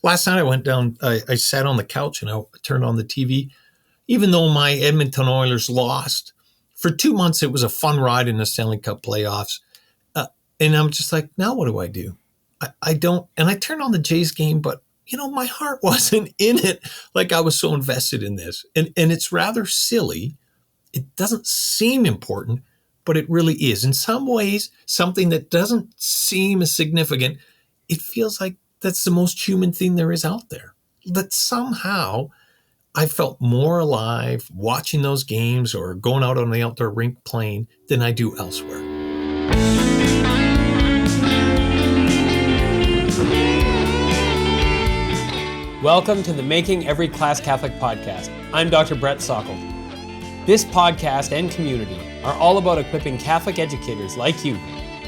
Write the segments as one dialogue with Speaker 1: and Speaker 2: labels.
Speaker 1: last night I went down, I sat on the couch and I turned on the TV. Even though my Edmonton Oilers lost, for 2 months it was a fun ride in the Stanley Cup playoffs. And I'm just like, now what do I do? I don't, and I turned on the Jays game, but my heart wasn't in it. Like I was so invested in this. And it's rather silly. It doesn't seem important, but it really is. In some ways, something that doesn't seem as significant, it feels like that's the most human thing there is out there. That somehow I felt more alive watching those games or going out on the outdoor rink playing than I do elsewhere.
Speaker 2: Welcome to the Making Every Class Catholic podcast. I'm Dr. Brett Sockold. This podcast and community are all about equipping Catholic educators like you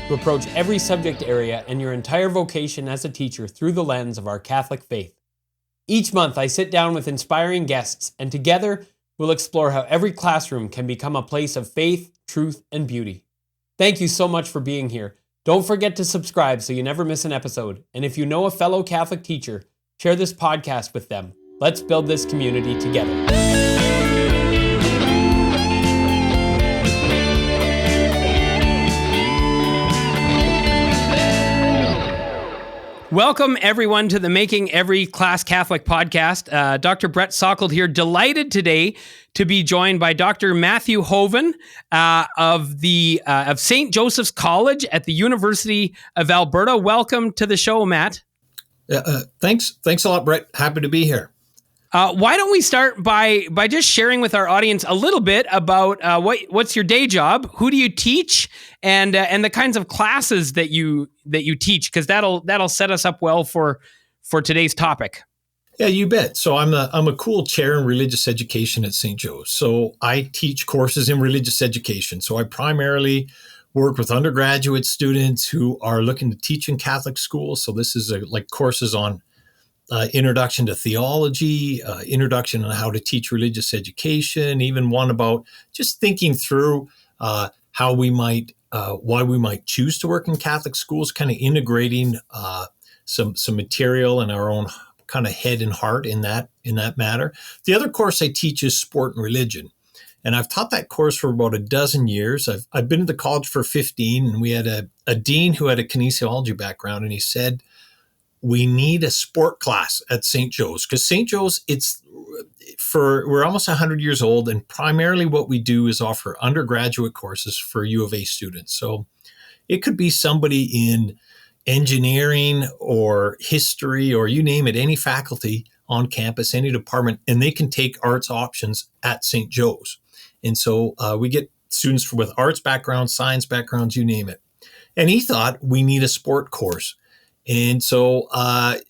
Speaker 2: to approach every subject area and your entire vocation as a teacher through the lens of our Catholic faith. Each month, I sit down with inspiring guests, and together, we'll explore how every classroom can become a place of faith, truth, and beauty. Thank you so much for being here. Don't forget to subscribe so you never miss an episode. And if you know a fellow Catholic teacher, share this podcast with them. Let's build this community together. Welcome, everyone, to the Making Every Class Catholic podcast. Dr. Brett Sockold here, delighted today to be joined by Dr. Matthew Hoven of St. Joseph's College at the University of Alberta. Welcome to the show, Matt.
Speaker 1: Thanks a lot, Brett. Happy to be here.
Speaker 2: Why don't we start by just sharing with our audience a little bit about what's your day job, who do you teach, and the kinds of classes that you teach, because that'll set us up well for today's topic.
Speaker 1: Yeah, you bet. So I'm a cool chair in religious education at St. Joe's. So I teach courses in religious education. So I primarily work with undergraduate students who are looking to teach in Catholic schools. So this is like courses on introduction to theology, introduction on how to teach religious education, even one about just thinking through how we might, why we might choose to work in Catholic schools, kind of integrating some material in our own kind of head and heart in that matter. The other course I teach is sport and religion. And I've taught that course for about a dozen years. I've been at the college for 15, and we had a dean who had a kinesiology background, and he said, we need a sport class at St. Joe's, because St. Joe's, we're almost 100 years old, and primarily what we do is offer undergraduate courses for U of A students. So it could be somebody in engineering or history or you name it, any faculty on campus, any department, and they can take arts options at St. Joe's. And so we get students with arts backgrounds, science backgrounds, you name it. And he thought we need a sport course. And so I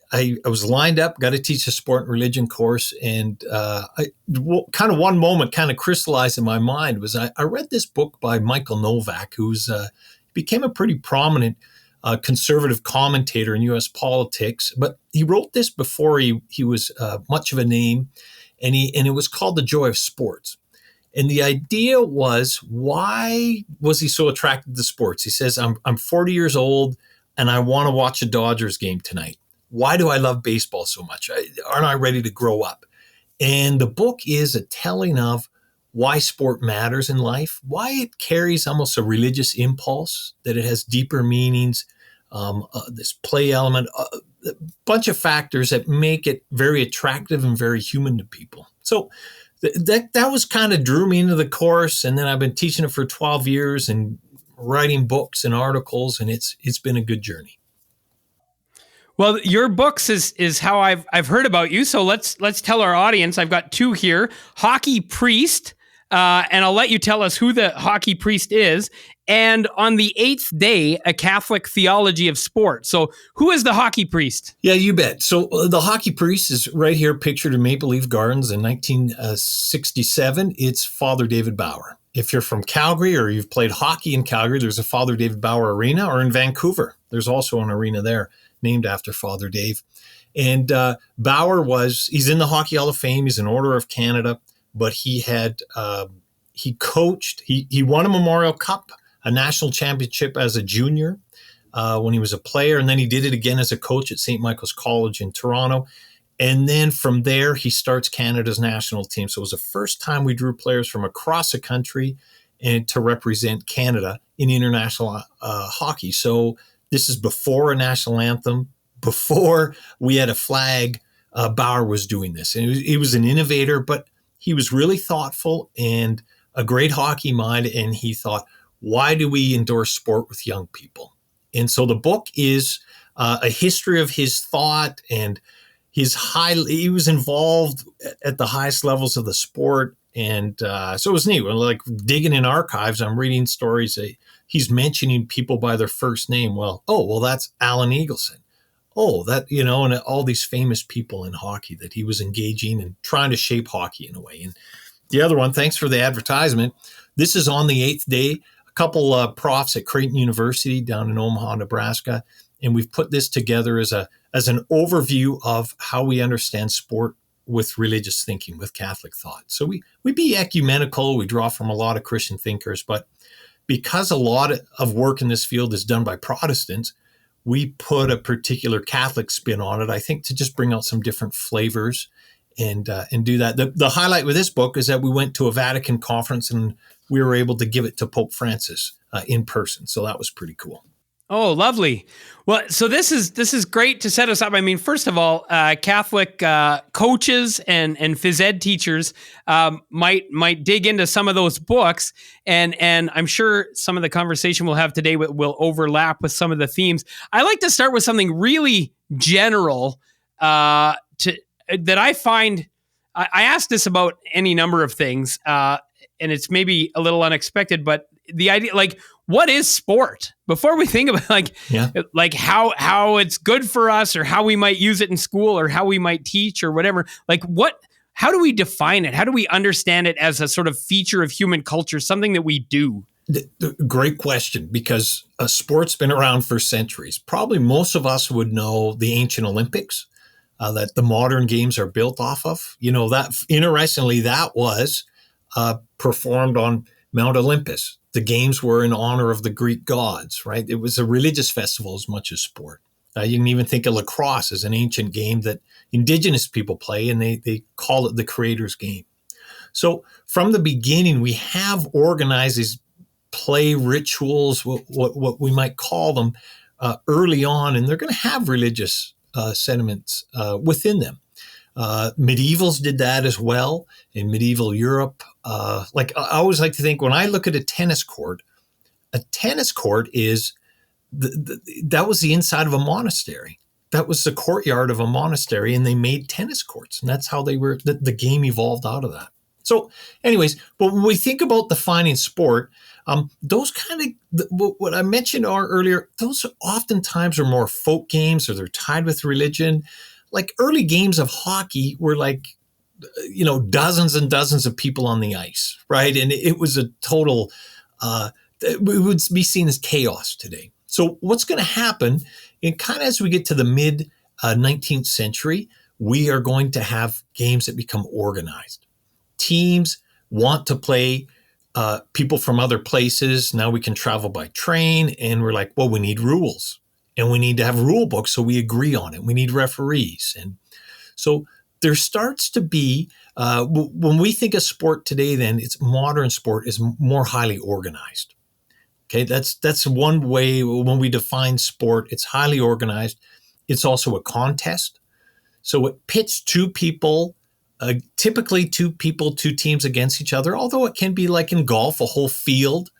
Speaker 1: was lined up, got to teach a sport and religion course. And kind of one moment kind of crystallized in my mind was I read this book by Michael Novak, who's became a pretty prominent conservative commentator in U.S. politics. But he wrote this before he was much of a name, and it was called The Joy of Sports. And the idea was, why was he so attracted to sports? He says, I'm 40 years old, and I want to watch a Dodgers game tonight. Why do I love baseball so much? Aren't I ready to grow up? And the book is a telling of why sport matters in life, why it carries almost a religious impulse, that it has deeper meanings, this play element, a bunch of factors that make it very attractive and very human to people. So that was kind of drew me into the course. And then I've been teaching it for 12 years and writing books and articles, and it's been a good journey.
Speaker 2: Well, your books is how I've heard about you. So let's tell our audience. I've got two here: Hockey Priest, and I'll let you tell us who the Hockey Priest is. And On the Eighth Day, a Catholic Theology of Sport. So who is the Hockey Priest?
Speaker 1: Yeah, you bet. So the Hockey Priest is right here pictured in Maple Leaf Gardens in 1967. It's Father David Bauer. If you're from Calgary or you've played hockey in Calgary, there's a Father David Bauer Arena, or in Vancouver, there's also an arena there named after Father Dave. And Bauer he's in the Hockey Hall of Fame. He's an Order of Canada, but he coached, he won a Memorial Cup, a national championship as a junior. when he was a player, and then he did it again as a coach at St. Michael's College in Toronto. And then from there, he starts Canada's national team. So it was the first time we drew players from across the country and to represent Canada in international hockey. So this is before a national anthem, before we had a flag. Bauer was doing this. And he was an innovator, but he was really thoughtful and a great hockey mind. And he thought, why do we endorse sport with young people? And so the book is a history of his thought and he was involved at the highest levels of the sport. And so it was neat. Like digging in archives, I'm reading stories that he's mentioning people by their first name. Well, that's Alan Eagleson. And all these famous people in hockey that he was engaging and trying to shape hockey in a way. And the other one, thanks for the advertisement. This is on the 8th day. A couple profs at Creighton University down in Omaha, Nebraska. And we've put this together as an overview of how we understand sport with religious thinking, with Catholic thought. So we be ecumenical. We draw from a lot of Christian thinkers, but because a lot of work in this field is done by Protestants, we put a particular Catholic spin on it, I think, to just bring out some different flavors and do that. The highlight with this book is that we went to a Vatican conference and we were able to give it to Pope Francis in person. So that was pretty cool.
Speaker 2: Oh, lovely. Well, so this is great to set us up. I mean, first of all, Catholic coaches and phys ed teachers might dig into some of those books, and I'm sure some of the conversation we'll have today will overlap with some of the themes. I like to start with something really general that I find. I asked this about any number of things, and it's maybe a little unexpected, but the idea, like, what is sport? Before we think about like how it's good for us or how we might use it in school or how we might teach or whatever, how do we define it? How do we understand it as a sort of feature of human culture, something that we do?
Speaker 1: Great question, because sport's been around for centuries. Probably most of us would know the ancient Olympics that the modern games are built off of. That interestingly, that was performed on Mount Olympus. The games were in honor of the Greek gods, right? It was a religious festival as much as sport. You can even think of lacrosse as an ancient game that indigenous people play, and they call it the creator's game. So from the beginning, we have organized these play rituals, what we might call them, early on, and they're going to have religious sentiments within them. Medievals did that as well in medieval Europe. I always like to think when I look at a tennis court is that was the inside of a monastery. That was the courtyard of a monastery, and they made tennis courts, and that's how the game evolved out of that. So anyways, but when we think about defining sport, those kind of, what I mentioned earlier, those oftentimes are more folk games or they're tied with religion. Like early games of hockey were dozens and dozens of people on the ice, right? And it was a total, it would be seen as chaos today. So what's going to happen, and kind of as we get to the mid 19th century, we are going to have games that become organized. Teams want to play people from other places. Now we can travel by train, and we're like, well, we need rules. And we need to have rule books so we agree on it. We need referees. And so there starts to be, when we think of sport today, then it's modern sport is more highly organized. Okay, that's one way when we define sport, it's highly organized. It's also a contest. So it pits two people, typically two teams against each other, although it can be like in golf, a whole field,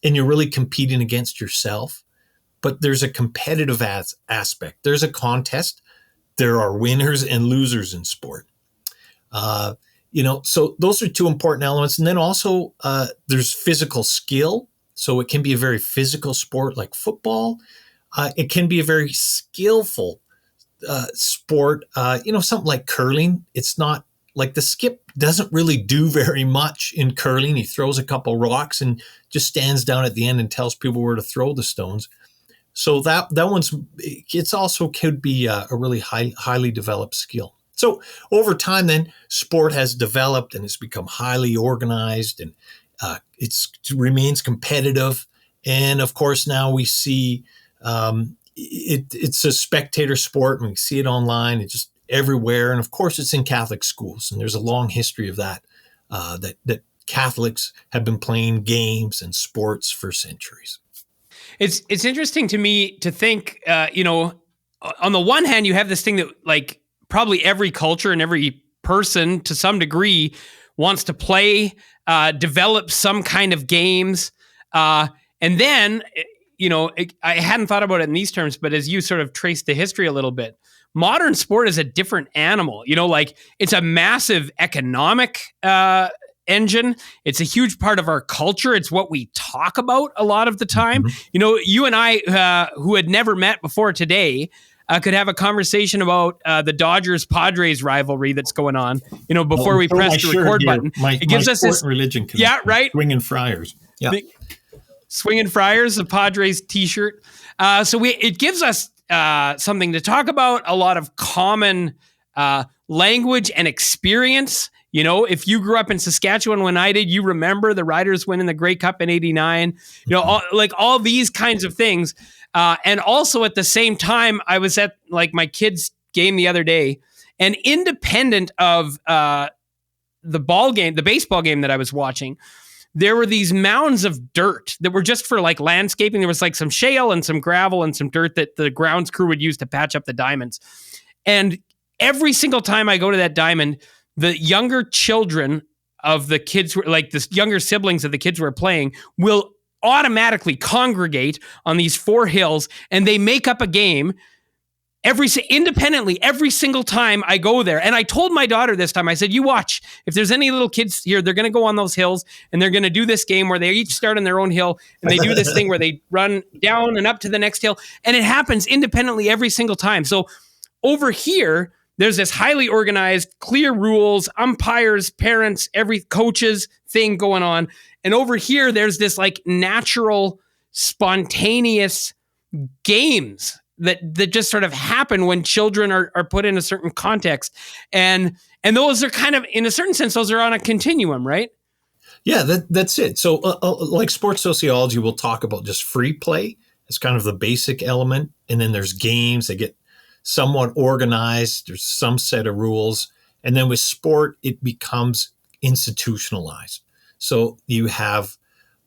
Speaker 1: and you're really competing against yourself. But there's a competitive aspect. There's a contest. There are winners and losers in sport. So those are two important elements. And then also there's physical skill. So it can be a very physical sport like football. It can be a very skillful sport. Something like curling. It's not like the skip doesn't really do very much in curling. He throws a couple rocks and just stands down at the end and tells people where to throw the stones. So that one's, it's also could be a really highly developed skill. So over time, then sport has developed and it's become highly organized, and it remains competitive. And of course, now we see It's a spectator sport, and we see it online. It's just everywhere, and of course, it's in Catholic schools, and there's a long history of that. That Catholics have been playing games and sports for centuries.
Speaker 2: It's interesting to me to think, on the one hand, you have this thing that like probably every culture and every person to some degree wants to play, develop some kind of games. And then, I hadn't thought about it in these terms, but as you sort of trace the history a little bit, modern sport is a different animal. Like it's a massive economic engine. It's a huge part of our culture. It's what we talk about a lot of the time. Mm-hmm. You and I, who had never met before today, could have a conversation about the Dodgers-Padres rivalry that's going on, before we press the record button.
Speaker 1: It gives us this religion.
Speaker 2: Yeah, right.
Speaker 1: Swinging Friars. Yeah.
Speaker 2: Swinging Friars, the Padres t-shirt. So it gives us something to talk about, a lot of common language and experience. If you grew up in Saskatchewan when I did, you remember the Riders winning the Grey Cup in '89, all these kinds of things. And also at the same time, I was at like my kids' game the other day, and independent of the baseball game that I was watching, there were these mounds of dirt that were just for like landscaping. There was like some shale and some gravel and some dirt that the grounds crew would use to patch up the diamonds. And every single time I go to that diamond, the younger children of the kids, like the younger siblings of the kids who are playing, will automatically congregate on these 4 hills, and they make up a game independently every single time I go there. And I told my daughter this time, I said, you watch, if there's any little kids here, they're going to go on those hills and they're going to do this game where they each start on their own hill, and they do this thing where they run down and up to the next hill. And it happens independently every single time. So over here, there's this highly organized, clear rules, umpires, parents, every coaches thing going on. And over here, there's this like natural, spontaneous games that just sort of happen when children are put in a certain context. And those are kind of, in a certain sense, those are on a continuum, right?
Speaker 1: Yeah, that's it. So like sports sociology, we'll talk about just free play. It's kind of the basic element. And then there's games that get somewhat organized. There's some set of rules. And then with sport, it becomes institutionalized. So you have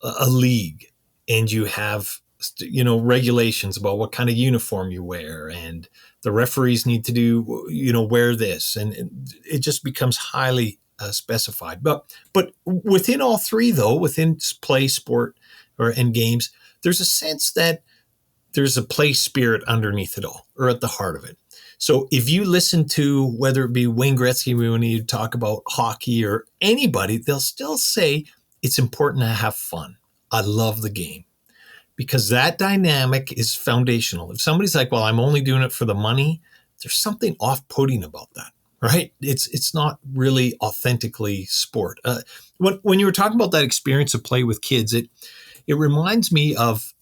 Speaker 1: a league, and you have, regulations about what kind of uniform you wear, and the referees need to do, wear this. And it just becomes highly specified. But within all three, though, within play, sport, and games, there's a sense that there's a play spirit underneath it all, or at the heart of it. So if you listen to, whether it be Wayne Gretzky, when you talk about hockey, or anybody, they'll still say it's important to have fun. I love the game, because that dynamic is foundational. If somebody's like, well, I'm only doing it for the money, there's something off-putting about that, right? It's not really authentically sport. When you were talking about that experience of play with kids, it reminds me of,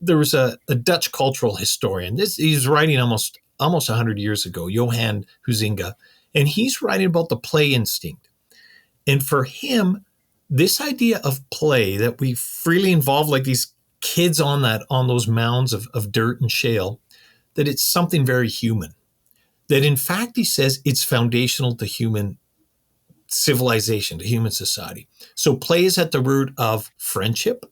Speaker 1: there was a Dutch cultural historian. He's writing almost 100 years ago, Johan Huizinga, and he's writing about the play instinct. And for him, this idea of play, that we freely involve like these kids on those mounds of dirt and shale, that it's something very human. That in fact, he says, it's foundational to human civilization, to human society. So play is at the root of friendship,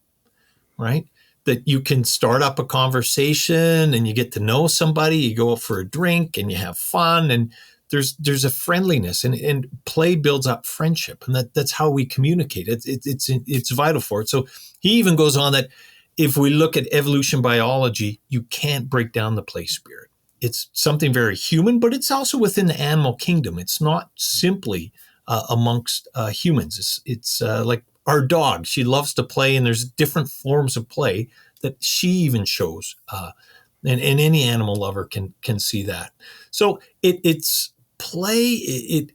Speaker 1: right? That you can start up a conversation and you get to know somebody, you go out for a drink and you have fun, and there's a friendliness, and play builds up friendship, and that's how we communicate. It's vital for it. So he even goes on that if we look at evolution biology, you can't break down the play spirit. It's something very human, but it's also within the animal kingdom. It's not simply amongst humans. It's like our dog. She loves to play, and there's different forms of play that she even shows. And any animal lover can see that. So it's play.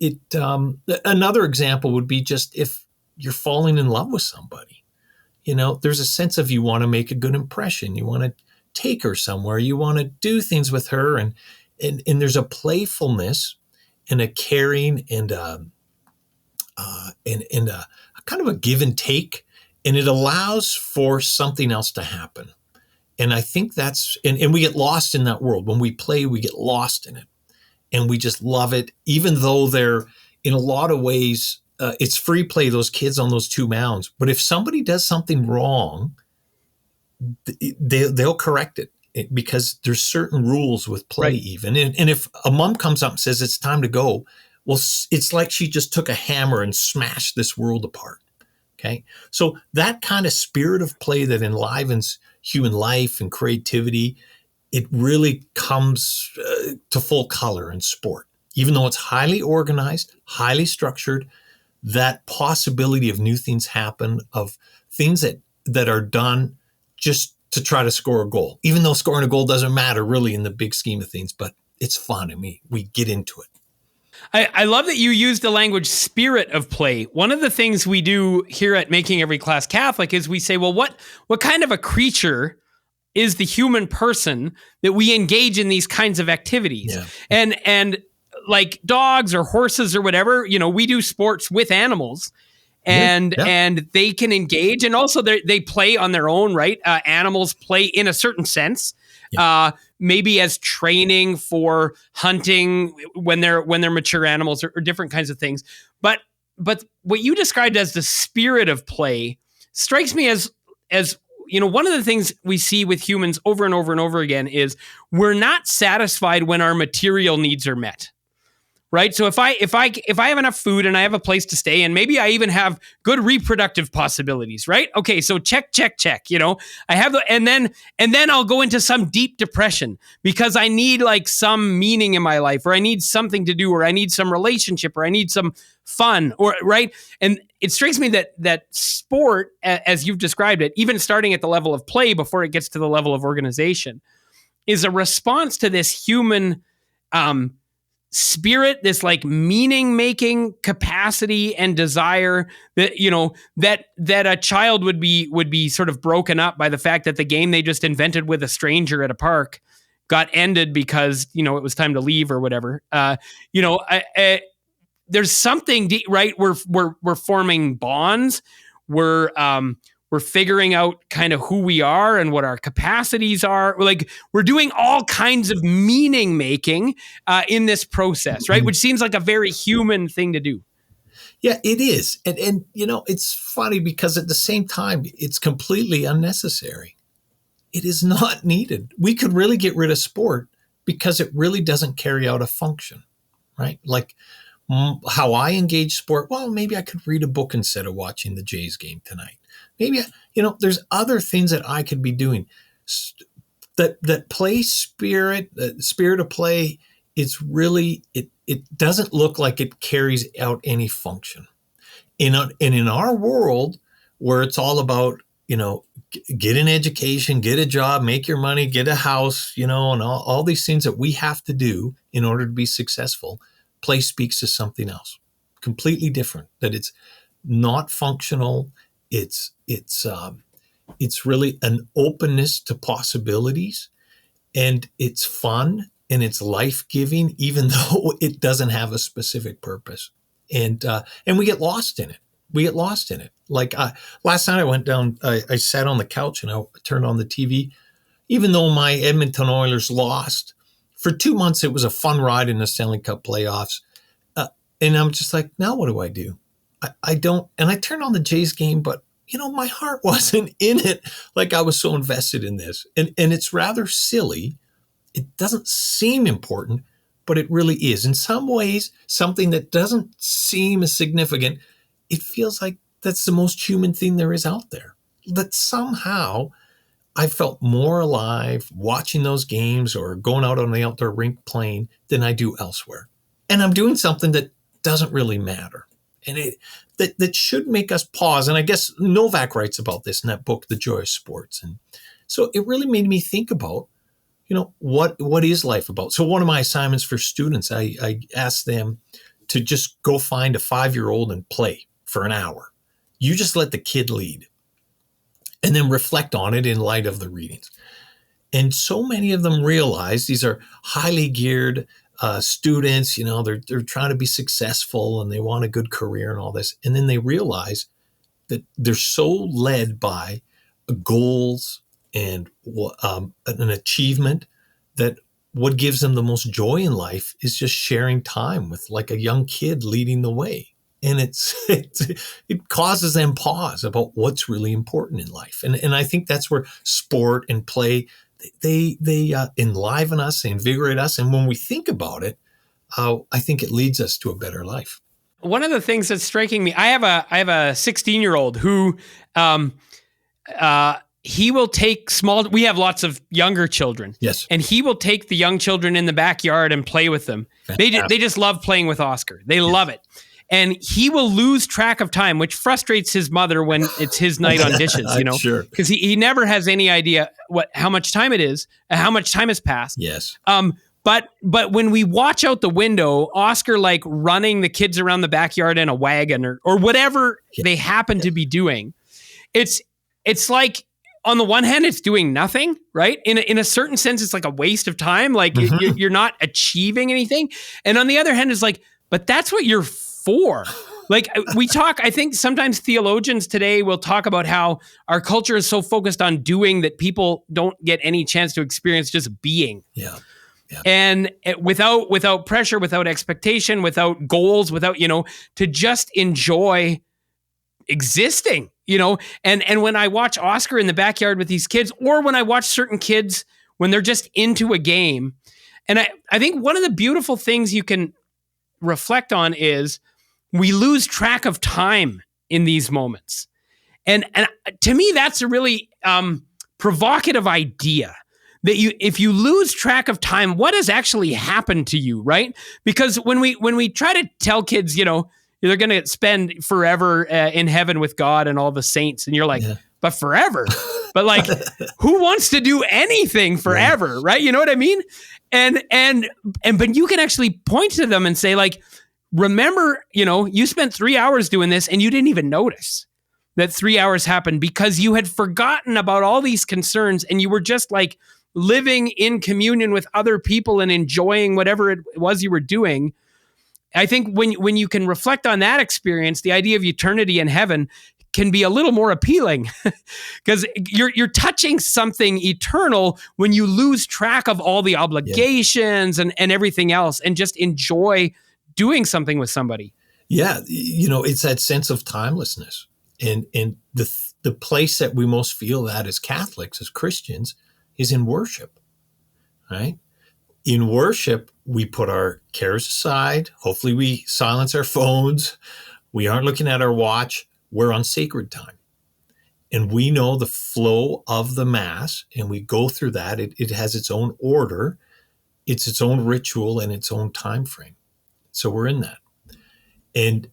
Speaker 1: Another example would be just if you're falling in love with somebody. There's a sense of, you want to make a good impression. You want to take her somewhere. You want to do things with her. And there's a playfulness and a caring and a kind of a give and take. And it allows for something else to happen. And I think and we get lost in that world. When we play, we get lost in it and we just love it, even though they're in a lot of ways, it's free play, those kids on those 2 mounds. But if somebody does something wrong, they'll correct it because there's certain rules with play,
Speaker 2: Right.
Speaker 1: even. And if a mom comes up and says it's time to go, well, it's like she just took a hammer and smashed this world apart. Okay. So that kind of spirit of play that enlivens human life and creativity, it really comes to full color in sport. Even though it's highly organized, highly structured, that possibility of new things happen, of things that are done just to try to score a goal, even though scoring a goal doesn't matter really in the big scheme of things, but it's fun and we get into it.
Speaker 2: I love that you use the language spirit of play. One of the things we do here at Making Every Class Catholic is we say, well, what kind of a creature is the human person that we engage in these kinds of activities?
Speaker 1: Yeah.
Speaker 2: And like dogs or horses or whatever, we do sports with animals. And they can engage, and also they play on their own, right? Animals play in a certain sense, maybe as training for hunting when they're mature animals or different kinds of things. But what you described as the spirit of play strikes me as one of the things we see with humans over and over and over again is we're not satisfied when our material needs are met. Right. So if I have enough food and I have a place to stay and maybe I even have good reproductive possibilities. Right. OK, so check. I have and then I'll go into some deep depression because I need like some meaning in my life, or I need something to do, or I need some relationship, or I need some fun, or right. And it strikes me that sport, as you've described it, even starting at the level of play before it gets to the level of organization, is a response to this human spirit, this like meaning-making capacity and desire that a child would be sort of broken up by the fact that the game they just invented with a stranger at a park got ended because it was time to leave or whatever. There's something right. We're forming bonds. We're figuring out kind of who we are and what our capacities are. We're doing all kinds of meaning making in this process, right? Which seems like a very human thing to do.
Speaker 1: Yeah, it is. And it's funny because at the same time, it's completely unnecessary. It is not needed. We could really get rid of sport because it really doesn't carry out a function, right? Like how I engage sport. Well, maybe I could read a book instead of watching the Jays game tonight. Maybe, there's other things that I could be doing. That play spirit, the spirit of play, it's really, it doesn't look like it carries out any function. And in our world where it's all about, get an education, get a job, make your money, get a house, and all these things that we have to do in order to be successful, play speaks to something else, completely different, that it's not functional. It's really an openness to possibilities, and it's fun and it's life-giving, even though it doesn't have a specific purpose. And we get lost in it. Like last night I went down, I sat on the couch and I turned on the TV, even though my Edmonton Oilers lost. For 2 months, it was a fun ride in the Stanley Cup playoffs. And I'm just like, now what do I do? I don't, and I turned on the Jays game, but my heart wasn't in it. Like I was so invested in this, and it's rather silly. It doesn't seem important, but it really is. In some ways, something that doesn't seem as significant, it feels like that's the most human thing there is out there. That somehow I felt more alive watching those games or going out on the outdoor rink playing than I do elsewhere. And I'm doing something that doesn't really matter. And that should make us pause. And I guess Novak writes about this in that book, The Joy of Sports. And so it really made me think about, what is life about? So one of my assignments for students, I asked them to just go find a 5-year-old and play for an hour. You just let the kid lead and then reflect on it in light of the readings. And so many of them realize these are highly geared students, they're trying to be successful and they want a good career and all this. And then they realize that they're so led by goals and an achievement that what gives them the most joy in life is just sharing time with like a young kid leading the way. And it causes them pause about what's really important in life. And I think that's where sport and play, they enliven us, they invigorate us. And when we think about it, I think it leads us to a better life.
Speaker 2: One of the things that's striking me, I have a 16-year-old who, he will take we have lots of younger children.
Speaker 1: Yes.
Speaker 2: And he will take the young children in the backyard and play with them. They just love playing with Oscar. They love it. And he will lose track of time, which frustrates his mother when it's his night on dishes,
Speaker 1: Sure.
Speaker 2: Because he never has any idea how much time it is, how much time has passed.
Speaker 1: Yes.
Speaker 2: But when we watch out the window, Oscar like running the kids around the backyard in a wagon or whatever they happen to be doing, it's like, on the one hand, it's doing nothing, right? In a certain sense, it's like a waste of time. Like you're not achieving anything. And on the other hand, it's like, but that's what you're for. Like we talk, I think sometimes theologians today will talk about how our culture is so focused on doing that people don't get any chance to experience just being.
Speaker 1: Yeah.
Speaker 2: And without pressure, without expectation, without goals, without, to just enjoy existing, and when I watch Oscar in the backyard with these kids, or when I watch certain kids when they're just into a game, and I think one of the beautiful things you can reflect on is we lose track of time in these moments. And to me, that's a really provocative idea. That if you lose track of time, what has actually happened to you, right? Because when we try to tell kids, they're going to spend forever in heaven with God and all the saints, and you're like, but forever? But like, who wants to do anything forever, right? You know what I mean? But you can actually point to them and say, like, remember, you spent 3 hours doing this, and you didn't even notice that 3 hours happened because you had forgotten about all these concerns, and you were just like living in communion with other people and enjoying whatever it was you were doing. I think when you can reflect on that experience, the idea of eternity in heaven can be a little more appealing because you're touching something eternal when you lose track of all the obligations and everything else and just enjoy doing something with somebody.
Speaker 1: Yeah. It's that sense of timelessness. And the place that we most feel that as Catholics, as Christians, is in worship, right? In worship, we put our cares aside. Hopefully we silence our phones. We aren't looking at our watch. We're on sacred time. And we know the flow of the Mass, and we go through that. It has its own order. It's its own ritual and its own time frame. So we're in that. And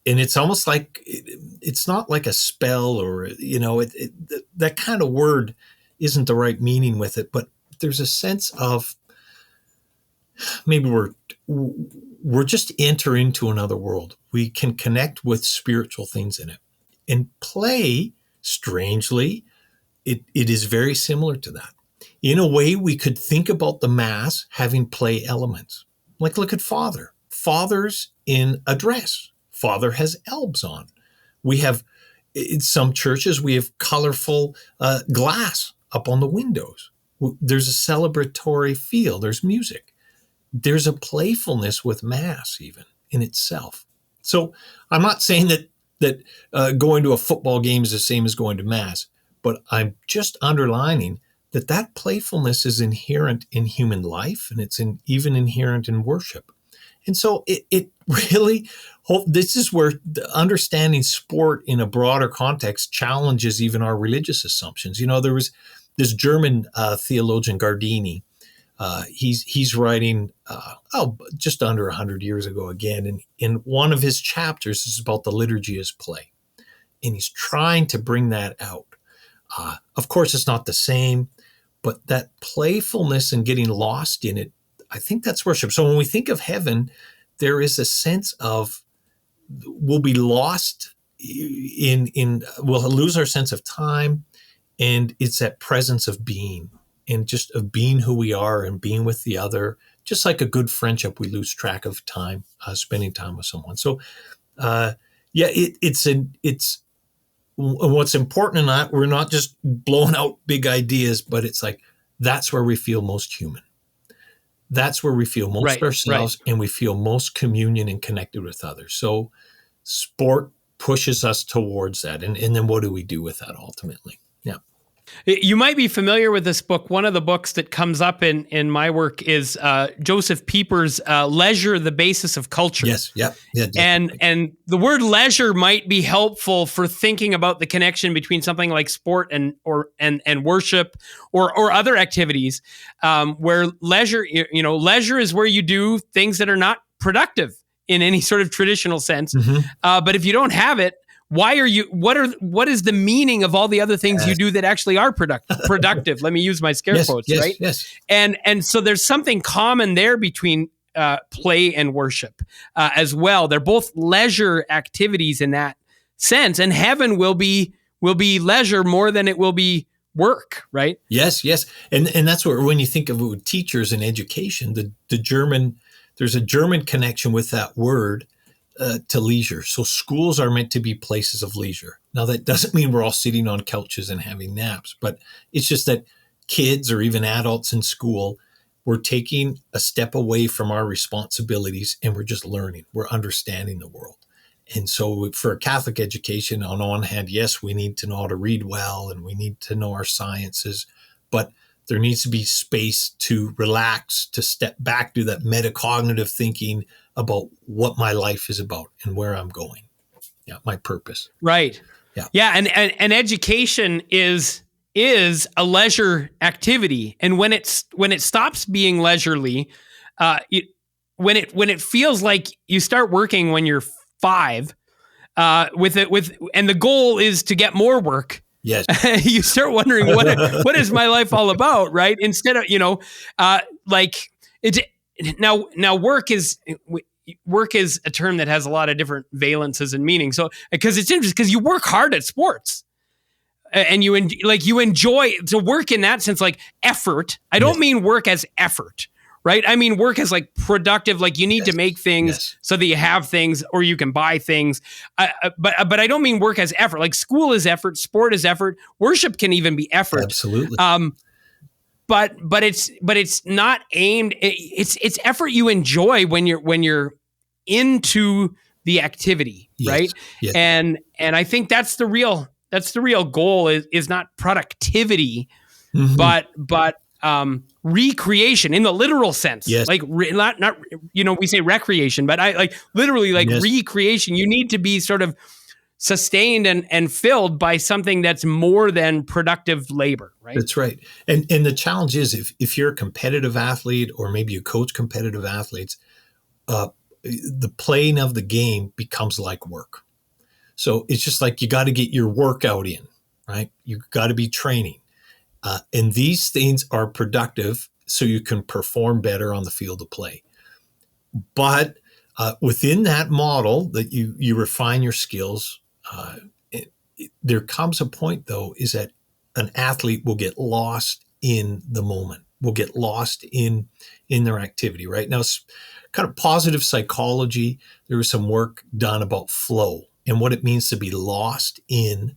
Speaker 1: it's almost like, it's not like a spell or, that kind of word isn't the right meaning with it, but there's a sense of maybe we're just enter into another world. We can connect with spiritual things in it. And play, strangely, it is very similar to that. In a way, we could think about the Mass having play elements. Like look at Father. Father's in a dress. Father has albs on. We have, in some churches, we have colorful glass up on the windows. There's a celebratory feel. There's music. There's a playfulness with Mass even in itself. So I'm not saying that going to a football game is the same as going to Mass, but I'm just underlining that playfulness is inherent in human life, and it's even inherent in worship. And so it really, this is where understanding sport in a broader context challenges even our religious assumptions. There was this German theologian, Gardini. He's writing just under 100 years ago again, and in one of his chapters is about the liturgy as play, and he's trying to bring that out. Of course, it's not the same, but that playfulness and getting lost in it, I think that's worship. So when we think of heaven, there is a sense of we'll be lost we'll lose our sense of time, and it's that presence of being. And just of being who we are and being with the other, just like a good friendship, we lose track of time, spending time with someone. So, it's what's important in that, we're not just blowing out big ideas, but it's like, that's where we feel most human. That's where we feel most ourselves, and we feel most communion and connected with others. So sport pushes us towards that. And then what do we do with that ultimately? Yeah.
Speaker 2: You might be familiar with this book. One of the books that comes up in my work is Joseph Pieper's Leisure, the Basis of Culture.
Speaker 1: Yes. Yeah.
Speaker 2: And the word leisure might be helpful for thinking about the connection between something like sport and worship or other activities, where leisure is where you do things that are not productive in any sort of traditional sense.
Speaker 1: Mm-hmm.
Speaker 2: But if you don't have it, what is the meaning of all the other things you do that actually are productive? Let me use my scare quotes, right?
Speaker 1: Yes.
Speaker 2: And so there's something common there between play and worship as well. They're both leisure activities in that sense, and heaven will be leisure more than it will be work, right?
Speaker 1: Yes. And that's where, when you think of teachers and education, there's a German connection with that word. To leisure. So schools are meant to be places of leisure. Now, that doesn't mean we're all sitting on couches and having naps, but it's just that kids or even adults in school, we're taking a step away from our responsibilities and we're just learning. We're understanding the world. And so for a Catholic education, on one hand, yes, we need to know how to read well and we need to know our sciences, but there needs to be space to relax, to step back, do that metacognitive thinking about what my life is about and where I'm going. Yeah, my purpose.
Speaker 2: Right. Yeah. And education is a leisure activity. And when it stops being leisurely, when it feels like you start working when you're 5, and the goal is to get more work.
Speaker 1: Yes.
Speaker 2: You start wondering what is my life all about, right? Instead of, now work is a term that has a lot of different valences and meanings. So, because it's interesting, because you work hard at sports and you enjoy to work in that sense, like effort. I don't mean work as effort, right? I mean work as like productive, like you need to make things so that you have things or you can buy things. But I don't mean work as effort. Like school is effort, sport is effort, worship can even be effort.
Speaker 1: Absolutely.
Speaker 2: But it's not aimed. It's effort you enjoy when you're into the activity, right?
Speaker 1: Yes.
Speaker 2: And I think that's the real goal is not productivity, but recreation in the literal sense.
Speaker 1: Yes.
Speaker 2: Like not we say recreation, but I like literally like recreation. You need to be sort of sustained and filled by something that's more than productive labor, right?
Speaker 1: That's right. And the challenge is if you're a competitive athlete or maybe you coach competitive athletes, the playing of the game becomes like work. So it's just like you got to get your workout in, right? You got to be training. And these things are productive so you can perform better on the field of play. But within that model that you refine your skills, there comes a point, though, is that an athlete will get lost in the moment, will get lost in their activity, right? Now, it's kind of positive psychology. There was some work done about flow and what it means to be lost in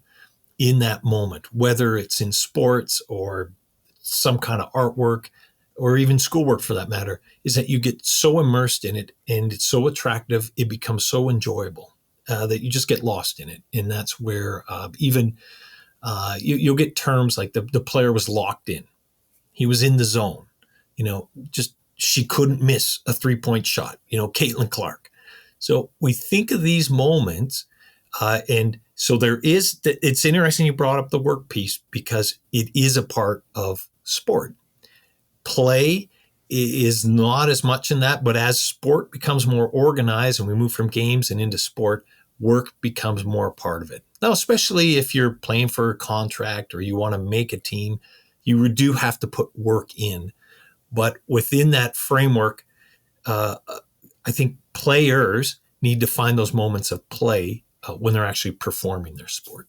Speaker 1: that moment, whether it's in sports or some kind of artwork or even schoolwork for that matter, is that you get so immersed in it and it's so attractive, it becomes so enjoyable that you just get lost in it. And that's where you'll get terms like the player was locked in. He was in the zone, just she couldn't miss a 3-point shot, Caitlin Clark. So we think of these moments and so it's interesting you brought up the work piece because it is a part of sport. Play is not as much in that, but as sport becomes more organized and we move from games and into sport, work becomes more a part of it. Now, especially if you're playing for a contract or you want to make a team, you do have to put work in. But within that framework, I think players need to find those moments of play when they're actually performing their sport.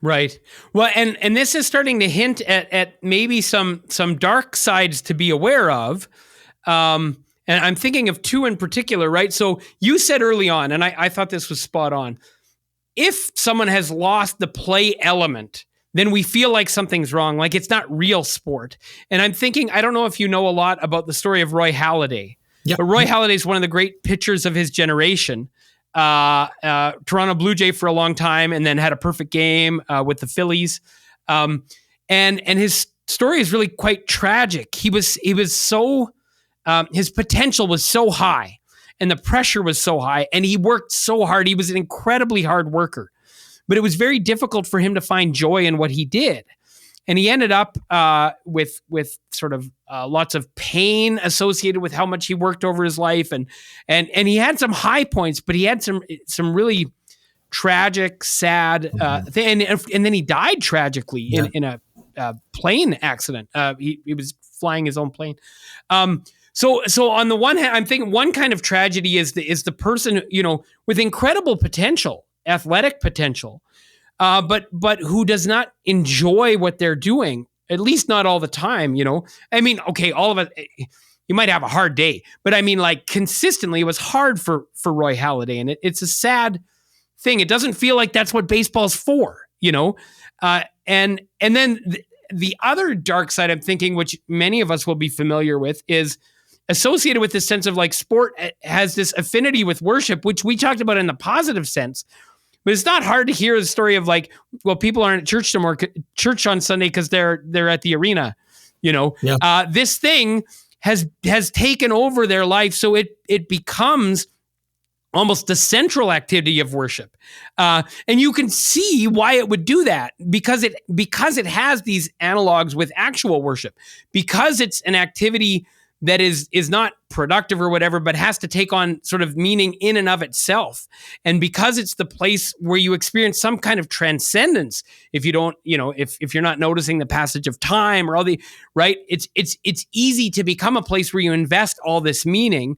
Speaker 2: Right. Well, and this is starting to hint at maybe some dark sides to be aware of. And I'm thinking of two in particular, right? So you said early on, and I thought this was spot on. if someone has lost the play element, then we feel like something's wrong, like it's not real sport. And I'm thinking, I don't know if you know a lot about the story of Roy Halladay,
Speaker 1: Yep.
Speaker 2: but Roy Halladay is one of the great pitchers of his generation. Toronto Blue Jay for a long time, and then had a perfect game with the Phillies. And his story is really quite tragic. He was so his potential was so high, and the pressure was so high, and he worked so hard. He was an incredibly hard worker, but it was very difficult for him to find joy in what he did. And he ended up with sort of lots of pain associated with how much he worked over his life, and he had some high points, but he had some really tragic, sad thing, and then he died tragically in a plane accident. He was flying his own plane. So on the one hand, I'm thinking one kind of tragedy is the person, with incredible potential, athletic potential, but who does not enjoy what they're doing, at least not all the time, I mean, okay, all of it, you might have a hard day, but I mean, like, consistently, it was hard for Roy Halladay, and it's a sad thing. It doesn't feel like that's what baseball's for, and then the other dark side I'm thinking, which many of us will be familiar with, is associated with this sense of, like, sport has this affinity with worship, which we talked about in the positive sense. But it's not hard to hear the story of, like, well, people aren't at church on Sunday because they're at the arena, Yeah. This thing has taken over their life, so it becomes almost the central activity of worship, and you can see why it would do that, because it has these analogs with actual worship, because it's an activity that is not productive or whatever, but has to take on sort of meaning in and of itself. And because it's the place where you experience some kind of transcendence, if you don't, if you're not noticing the passage of time or all the, right, it's easy to become a place where you invest all this meaning.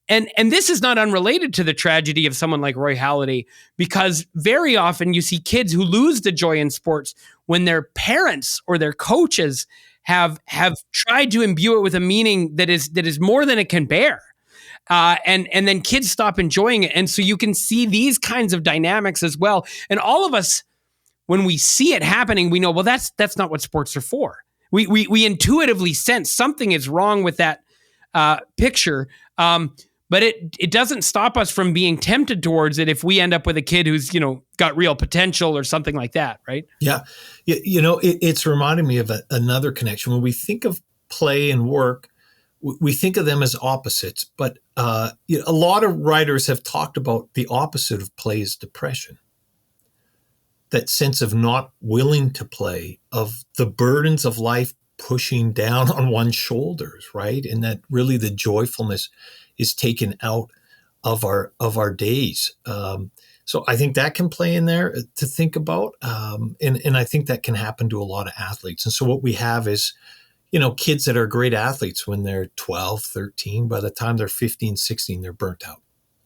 Speaker 2: And this is not unrelated to the tragedy of someone like Roy Halladay, because very often you see kids who lose the joy in sports when their parents or their coaches have tried to imbue it with a meaning that is more than it can bear. And then kids stop enjoying it. And so you can see these kinds of dynamics as well. And all of us, when we see it happening, we know, well, that's not what sports are for. We intuitively sense something is wrong with that picture. But it doesn't stop us from being tempted towards it if we end up with a kid who's, got real potential or something like that, right?
Speaker 1: Yeah. It's reminding me of another connection. When we think of play and work, we think of them as opposites. But a lot of writers have talked about the opposite of play is depression. That sense of not willing to play, of the burdens of life pushing down on one's shoulders, right? And that really the joyfulness is taken out of our days. So I think that can play in there to think about. And I think that can happen to a lot of athletes. And so what we have is, kids that are great athletes when they're 12, 13, by the time they're 15, 16, they're burnt out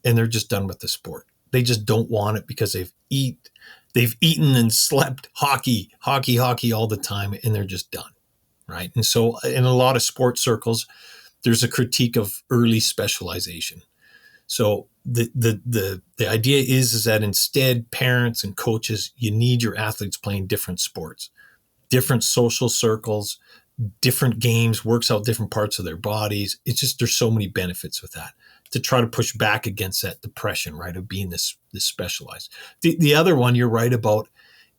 Speaker 1: and they're just done with the sport. They just don't want it because they've eaten and slept hockey all the time, and they're just done. Right. And so in a lot of sports circles, there's a critique of early specialization. So the idea is that instead, parents and coaches, you need your athletes playing different sports, different social circles, different games, works out different parts of their bodies. It's just, there's so many benefits with that, to try to push back against that depression, right, of being this specialized. The other one you're right about,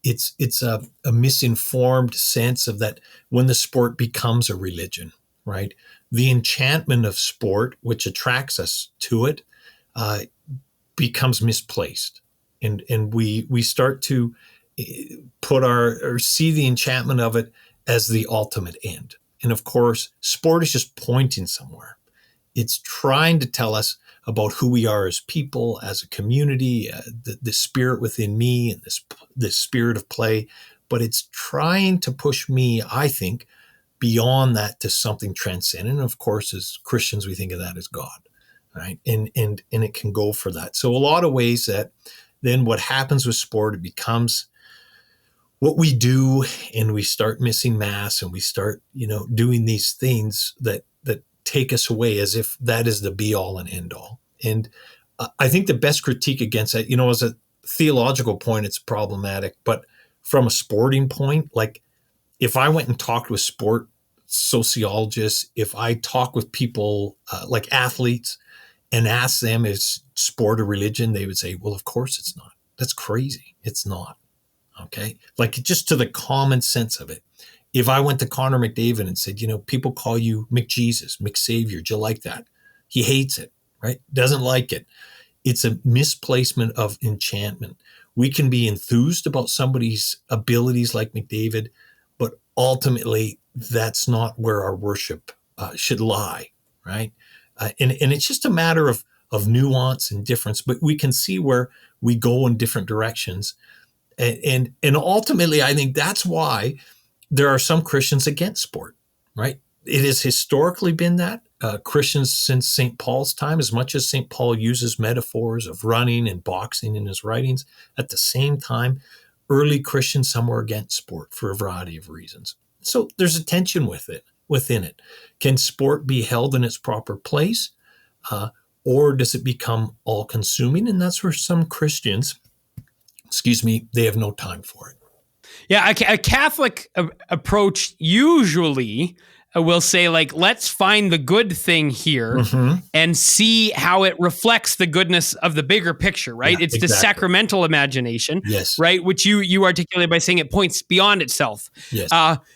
Speaker 1: it's a misinformed sense of that when the sport becomes a religion, right? The enchantment of sport, which attracts us to it, becomes misplaced, and we start to put or see the enchantment of it as the ultimate end. And of course, sport is just pointing somewhere. It's trying to tell us about who we are as people, as a community, the spirit within me, and this spirit of play. But it's trying to push me, I think, beyond that to something transcendent. And of course, as Christians, we think of that as God, right? And it can go for that. So a lot of ways that then what happens with sport, it becomes what we do, and we start missing mass, and we start, doing these things that take us away as if that is the be all and end all. And I think the best critique against that, theological point, it's problematic. But from a sporting point, like if I went and talked with sport sociologists, if I talk with people like athletes and ask them, is sport a religion? They would say, well, of course it's not. That's crazy. It's not. Okay. Like just to the common sense of it. If I went to Connor McDavid and said, people call you McJesus, McSavior, do you like that? He hates it, right? Doesn't like it. It's a misplacement of enchantment. We can be enthused about somebody's abilities like McDavid, but ultimately that's not where our worship should lie, right? And it's just a matter of nuance and difference, but we can see where we go in different directions. And ultimately, I think that's why there are some Christians against sport, right? It has historically been that. Christians since St. Paul's time, as much as St. Paul uses metaphors of running and boxing in his writings, at the same time, early Christians, some were against sport for a variety of reasons. So there's a tension within it. Can sport be held in its proper place? Or does it become all-consuming? And that's where some Christians, they have no time for it.
Speaker 2: Yeah, a Catholic approach usually will say, like, let's find the good thing here and see how it reflects the goodness of the bigger picture, right?
Speaker 1: Yeah,
Speaker 2: it's the sacramental imagination,
Speaker 1: yes,
Speaker 2: right? Which you articulate by saying it points beyond itself.
Speaker 1: Yes.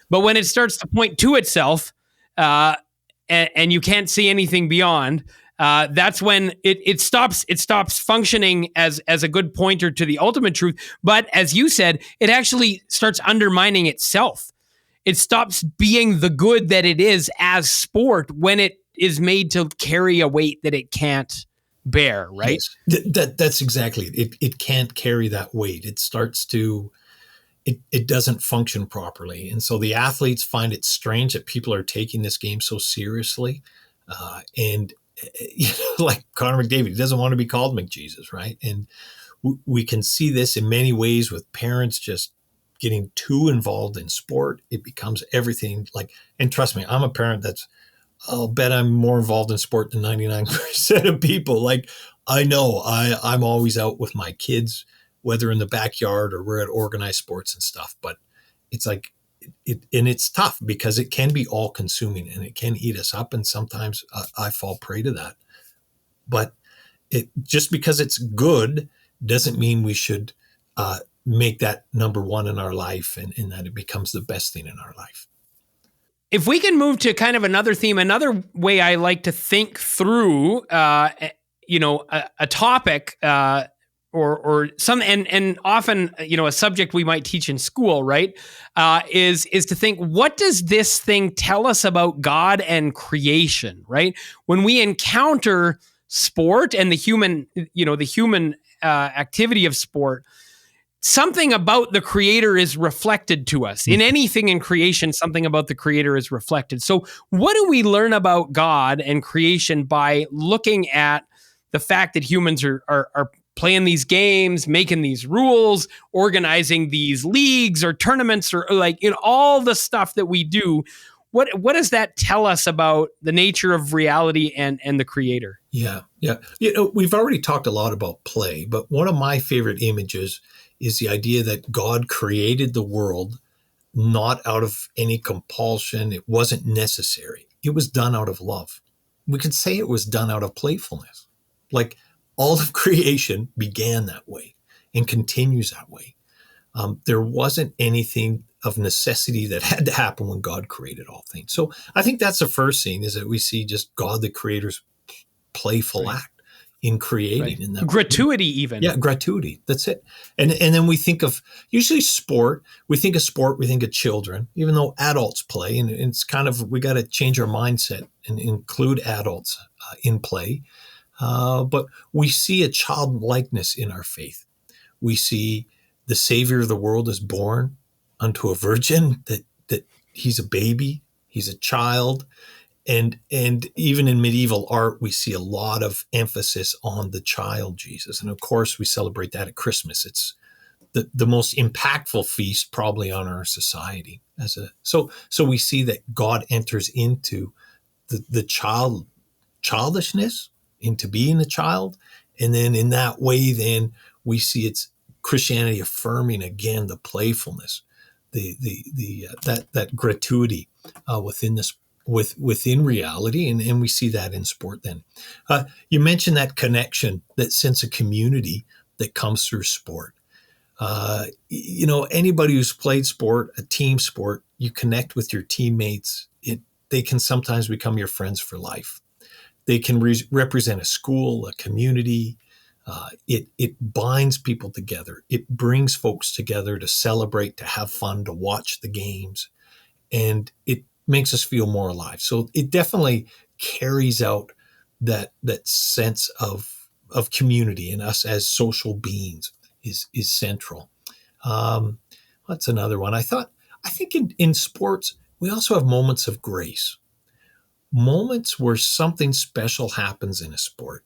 Speaker 2: But when it starts to point to itself and you can't see anything beyond, that's when it stops functioning as a good pointer to the ultimate truth. But as you said, it actually starts undermining itself. It stops being the good that it is as sport when it is made to carry a weight that it can't bear, right?
Speaker 1: Yes. That's exactly it. It can't carry that weight. It starts to, it doesn't function properly. And so the athletes find it strange that people are taking this game so seriously. And like Connor McDavid, he doesn't want to be called McJesus, right? And we can see this in many ways with parents just getting too involved in sport. It becomes everything and trust me, I'm a parent I'll bet I'm more involved in sport than 99% of people. Like, I know I'm always out with my kids, whether in the backyard or we're at organized sports and stuff, but it's like, and it's tough because it can be all consuming and it can eat us up. And sometimes I fall prey to that, but just because it's good doesn't mean we should make that number one in our life and that it becomes the best thing in our life.
Speaker 2: If we can move to kind of another theme, another way I like to think through, a topic, or some, and often, a subject we might teach in school, right? Is to think, what does this thing tell us about God and creation, right? When we encounter sport and the human activity of sport, something about the Creator is reflected to us. In anything in creation, something about the Creator is reflected. So what do we learn about God and creation by looking at the fact that humans are playing these games, making these rules, organizing these leagues or tournaments, or all the stuff that we do? What does that tell us about the nature of reality and the Creator?
Speaker 1: Yeah. We've already talked a lot about play, but one of my favorite images is the idea that God created the world not out of any compulsion. It wasn't necessary. It was done out of love. We could say it was done out of playfulness. Like, all of creation began that way and continues that way. There wasn't anything of necessity that had to happen when God created all things. So I think that's the first thing, is that we see just God, the Creator's playful act in creating. In that
Speaker 2: gratuity even.
Speaker 1: Yeah, gratuity. That's it. And then we think of, usually sport, we think of children, even though adults play. And it's kind of, we got to change our mindset and include adults in play. But we see a childlikeness in our faith. We see the Savior of the world is born unto a virgin, that he's a baby, he's a child. And even in medieval art, we see a lot of emphasis on the child Jesus. And of course, we celebrate that at Christmas. It's the most impactful feast probably on our society. So we see that God enters into the childishness, into being a child. And then in that way, then we see it's Christianity affirming again the playfulness, that gratuity within this within reality, and we see that in sport. Then you mentioned that connection, that sense of community that comes through sport. Anybody who's played sport, a team sport, you connect with your teammates. They can sometimes become your friends for life. They can represent a school, a community. It binds people together. It brings folks together to celebrate, to have fun, to watch the games, and it makes us feel more alive. So it definitely carries out that sense of community, and us as social beings is central. What's another one? I think in sports we also have moments of grace, moments where something special happens in a sport,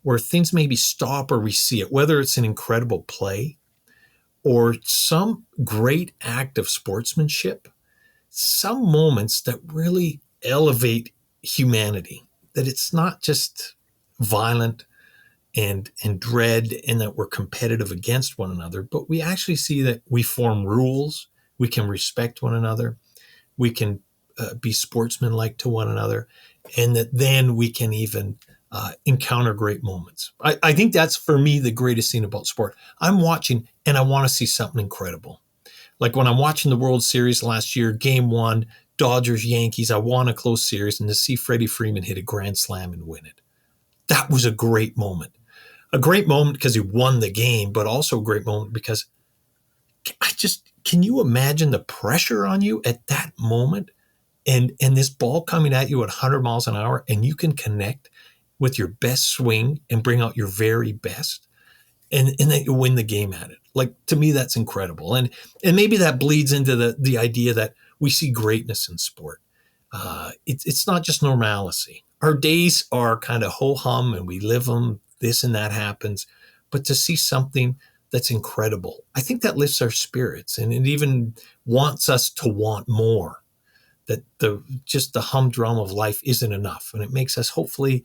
Speaker 1: where things maybe stop or we see it, whether it's an incredible play or some great act of sportsmanship, some moments that really elevate humanity, that it's not just violent and dread and that we're competitive against one another, but we actually see that we form rules, we can respect one another, we can be sportsmanlike to one another, and that then we can even encounter great moments. I think that's, for me, the greatest thing about sport. I'm watching and I want to see something incredible. Like when I'm watching the World Series last year, Game 1, Dodgers, Yankees, I won a close series, and to see Freddie Freeman hit a grand slam and win it. That was a great moment. A great moment because he won the game, but also a great moment because can you imagine the pressure on you at that moment, and this ball coming at you at 100 miles an hour, and you can connect with your best swing and bring out your very best, and that you win the game at it. Like, to me, that's incredible. And maybe that bleeds into the idea that we see greatness in sport. It's not just normalcy. Our days are kind of ho-hum and we live them, this and that happens, but to see something that's incredible, I think that lifts our spirits, and it even wants us to want more, that just the humdrum of life isn't enough. And it makes us, hopefully,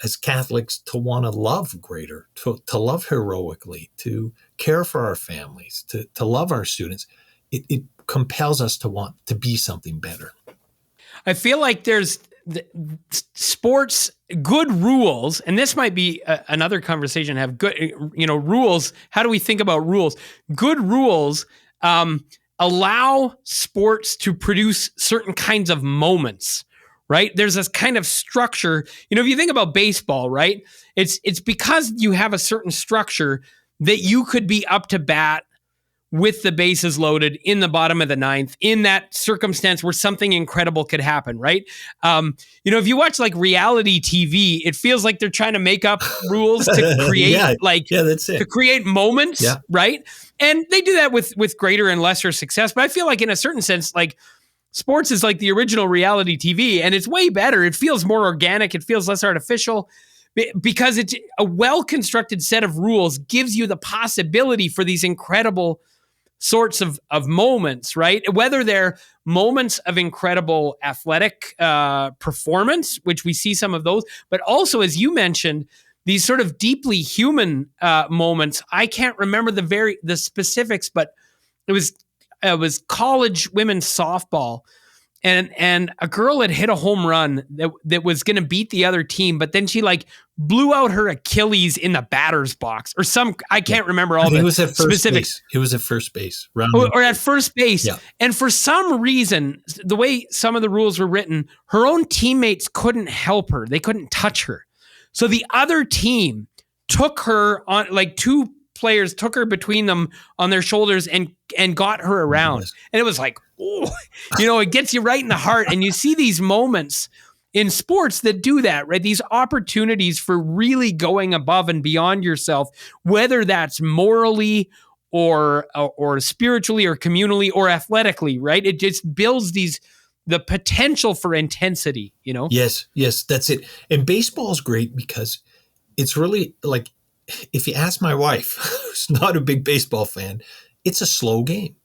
Speaker 1: as Catholics, to want to love greater, to love heroically, to care for our families, to love our students. It compels us to want to be something better.
Speaker 2: I feel like there's sports good rules, and this might be another conversation. Have good, rules. How do we think about rules? Good rules allow sports to produce certain kinds of moments, right? There's this kind of structure. If you think about baseball, right? It's because you have a certain structure that you could be up to bat with the bases loaded in the bottom of the ninth, in that circumstance where something incredible could happen, right? If you watch like reality TV, it feels like they're trying to make up rules to create
Speaker 1: that's it.
Speaker 2: To create moments, right? And they do that with greater and lesser success. But I feel like in a certain sense, like sports is like the original reality TV, and it's way better. It feels more organic. It feels less artificial because it's a well-constructed set of rules gives you the possibility for these incredible sorts of moments, right? Whether they're moments of incredible athletic performance, which we see some of those, but also, as you mentioned, these sort of deeply human moments. I can't remember the specifics, but it was college women's softball, and a girl had hit a home run that was going to beat the other team, but then she like blew out her Achilles in the batter's box or I can't remember all the specifics.
Speaker 1: He was at first base.
Speaker 2: Or at first base.
Speaker 1: Yeah.
Speaker 2: And for some reason, the way some of the rules were written, her own teammates couldn't help her. They couldn't touch her. So the other team took her on, like two players took her between them on their shoulders and got her around. Yes. And it was like, oh, it gets you right in the heart. And you see these moments in sports that do that, right? These opportunities for really going above and beyond yourself, whether that's morally or spiritually or communally or athletically, right? It just builds the potential for intensity,
Speaker 1: Yes, that's it. And baseball is great because it's really like, if you ask my wife, who's not a big baseball fan, it's a slow game,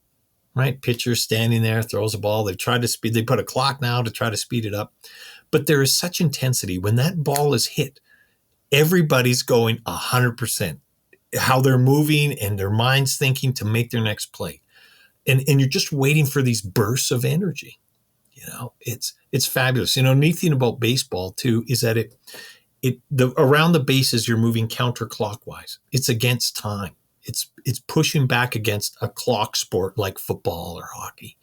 Speaker 1: right? Pitcher standing there, throws a ball. They put a clock now to try to speed it up. But there is such intensity. When that ball is hit, everybody's going 100%. how they're moving and their minds thinking to make their next play. And you're just waiting for these bursts of energy. It's fabulous. Neat thing about baseball too is that around the bases you're moving counterclockwise. It's against time. It's pushing back against a clock sport like football or hockey.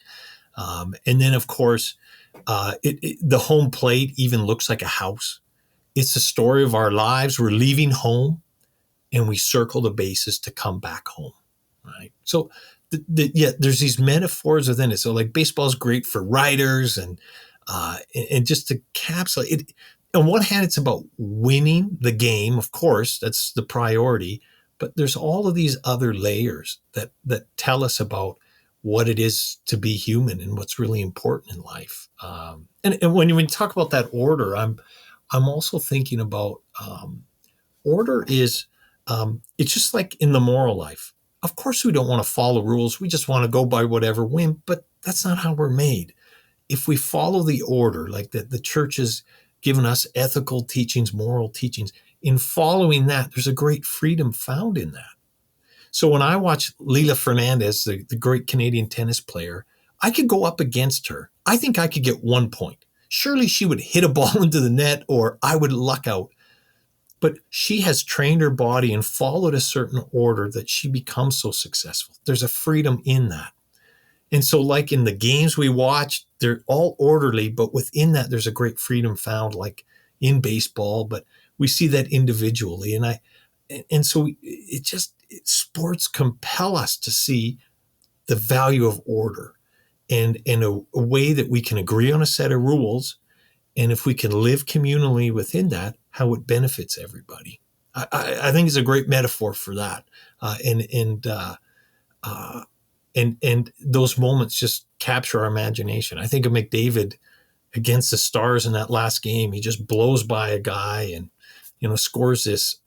Speaker 1: And then of course, the home plate even looks like a house. It's the story of our lives. We're leaving home and we circle the bases to come back home, right? So there's these metaphors within it. So like baseball is great for writers and just to capsulate it. On one hand, it's about winning the game. Of course, that's the priority. But there's all of these other layers that tell us about what it is to be human and what's really important in life. And when you talk about that order, I'm also thinking about order is it's just like in the moral life. Of course, we don't want to follow rules. We just want to go by whatever whim, but that's not how we're made. If we follow the order, like the church has given us ethical teachings, moral teachings, in following that, there's a great freedom found in that. So when I watch Leila Fernandez, the great Canadian tennis player, I could go up against her. I think I could get 1 point. Surely she would hit a ball into the net or I would luck out. But she has trained her body and followed a certain order that she becomes so successful. There's a freedom in that. And so like in the games we watch, they're all orderly, but within that, there's a great freedom found like in baseball, but we see that individually. And so sports compel us to see the value of order and a way that we can agree on a set of rules. And if we can live communally within that, how it benefits everybody. I think it's a great metaphor for that. And those moments just capture our imagination. I think of McDavid against the Stars in that last game. He just blows by a guy and, scores this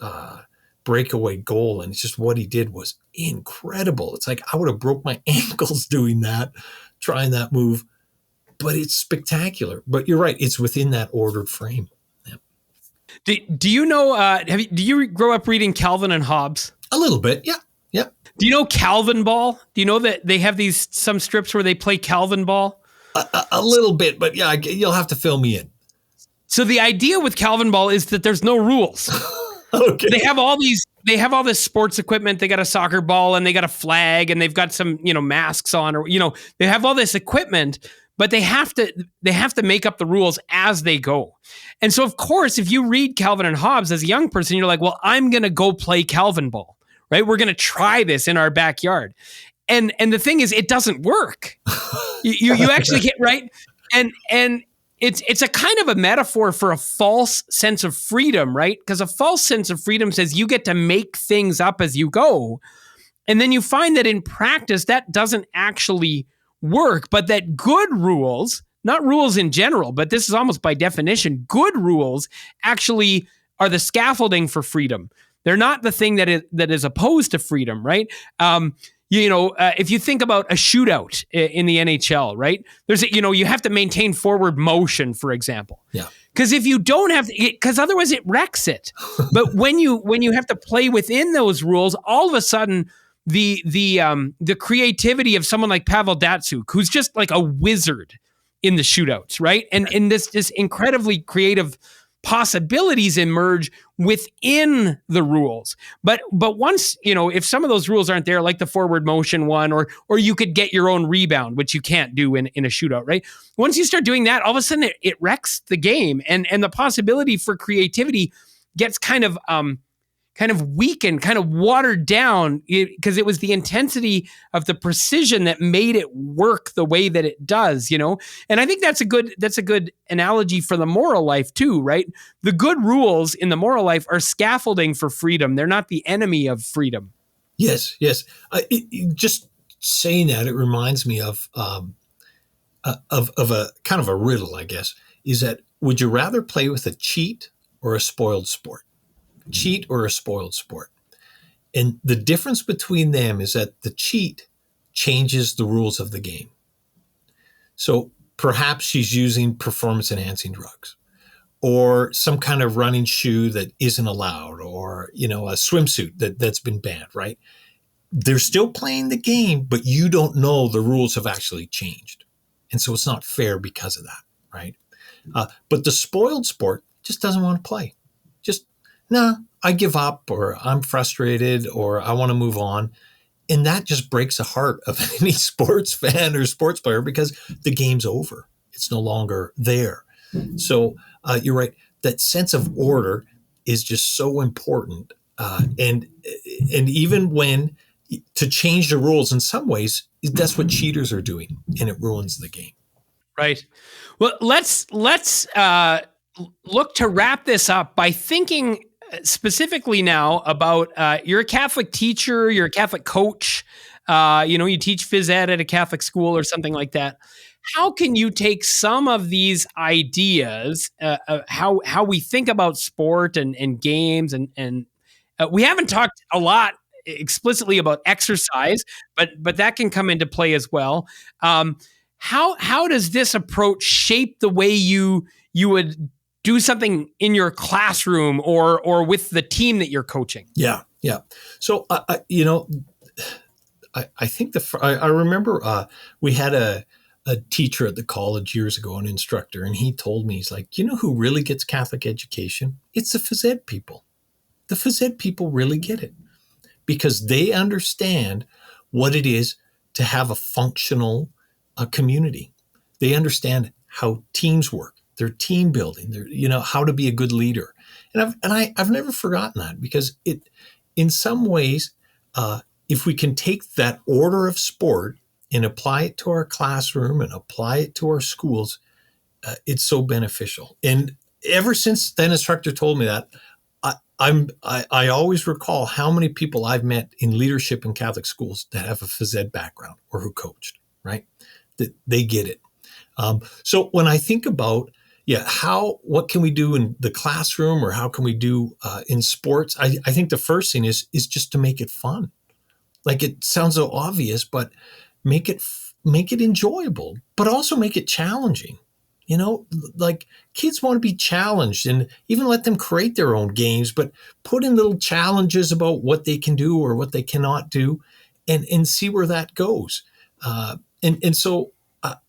Speaker 1: breakaway goal. And it's just what he did was incredible. It's like I would have broke my ankles doing that, trying that move. But it's spectacular. But you're right. It's within that ordered frame. Yeah.
Speaker 2: Do you know, do you grow up reading Calvin and Hobbes?
Speaker 1: A little bit. Yeah. Yeah.
Speaker 2: Do you know Calvin ball? Do you know that they have some strips where they play Calvin ball?
Speaker 1: A little bit, but yeah, you'll have to fill me in.
Speaker 2: So the idea with Calvin ball is that there's no rules.
Speaker 1: Okay.
Speaker 2: They have all this sports equipment. They got a soccer ball and they got a flag and they've got some, masks on or, they have all this equipment, but they have to make up the rules as they go. And so, of course, if you read Calvin and Hobbes as a young person, you're like, well, I'm going to go play Calvin ball, right? We're going to try this in our backyard. And the thing is, it doesn't work. You actually get right. And it's a kind of a metaphor for a false sense of freedom, right? Because a false sense of freedom says you get to make things up as you go. And then you find that in practice, that doesn't actually work, but that good rules, not rules in general, but this is almost by definition, good rules actually are the scaffolding for freedom. They're not the thing that is opposed to freedom, right? If you think about a shootout in the NHL, right? You have to maintain forward motion, for example.
Speaker 1: Yeah.
Speaker 2: Because if you don't have, because otherwise it wrecks it. But when you have to play within those rules, all of a sudden the creativity of someone like Pavel Datsyuk, who's just like a wizard in the shootouts, right? And this incredibly creative possibilities emerge within the rules. But once, if some of those rules aren't there, like the forward motion one, or you could get your own rebound, which you can't do in a shootout, right? Once you start doing that, all of a sudden it wrecks the game. And the possibility for creativity gets kind of weakened, kind of watered down, because it was the intensity of the precision that made it work the way that it does, And I think that's a good analogy for the moral life too, right? The good rules in the moral life are scaffolding for freedom. They're not the enemy of freedom.
Speaker 1: Yes. Just saying that, it reminds me of a kind of a riddle, I guess, is that would you rather play with a cheat or a spoiled sport? Cheat or a spoiled sport. And the difference between them is that the cheat changes the rules of the game. So perhaps she's using performance enhancing drugs, or some kind of running shoe that isn't allowed, or, a swimsuit that's been banned, right? They're still playing the game, but you don't know the rules have actually changed. And so it's not fair because of that, right? But the spoiled sport just doesn't want to play. Just, nah, I give up, or I'm frustrated, or I want to move on. And that just breaks the heart of any sports fan or sports player, because the game's over. It's no longer there. So you're right. That sense of order is just so important. And even when to change the rules in some ways, that's what cheaters are doing, and it ruins the game.
Speaker 2: Right. Well, let's look to wrap this up by thinking specifically now about you're a Catholic teacher, you're a Catholic coach, you teach phys ed at a Catholic school or something like that. How can you take some of these ideas, how we think about sport and games, and we haven't talked a lot explicitly about exercise, but that can come into play as well. How does this approach shape the way you would do something in your classroom or with the team that you're coaching?
Speaker 1: Yeah. So I think I remember we had a teacher at the college years ago, an instructor, and he told me, he's like, who really gets Catholic education? It's the phys ed people. The phys ed people really get it, because they understand what it is to have a functional community. They understand how teams work, their team building, how to be a good leader. And I've never forgotten that, because it, in some ways, if we can take that order of sport and apply it to our classroom and apply it to our schools, it's so beneficial. And ever since that instructor told me that, I always recall how many people I've met in leadership in Catholic schools that have a phys ed background or who coached, right? That they get it. So when I think about, what can we do in the classroom, or how can we do in sports? I think the first thing is just to make it fun. Like, it sounds so obvious, but make it enjoyable, but also make it challenging. Like, kids want to be challenged, and even let them create their own games, but put in little challenges about what they can do or what they cannot do, and see where that goes. And so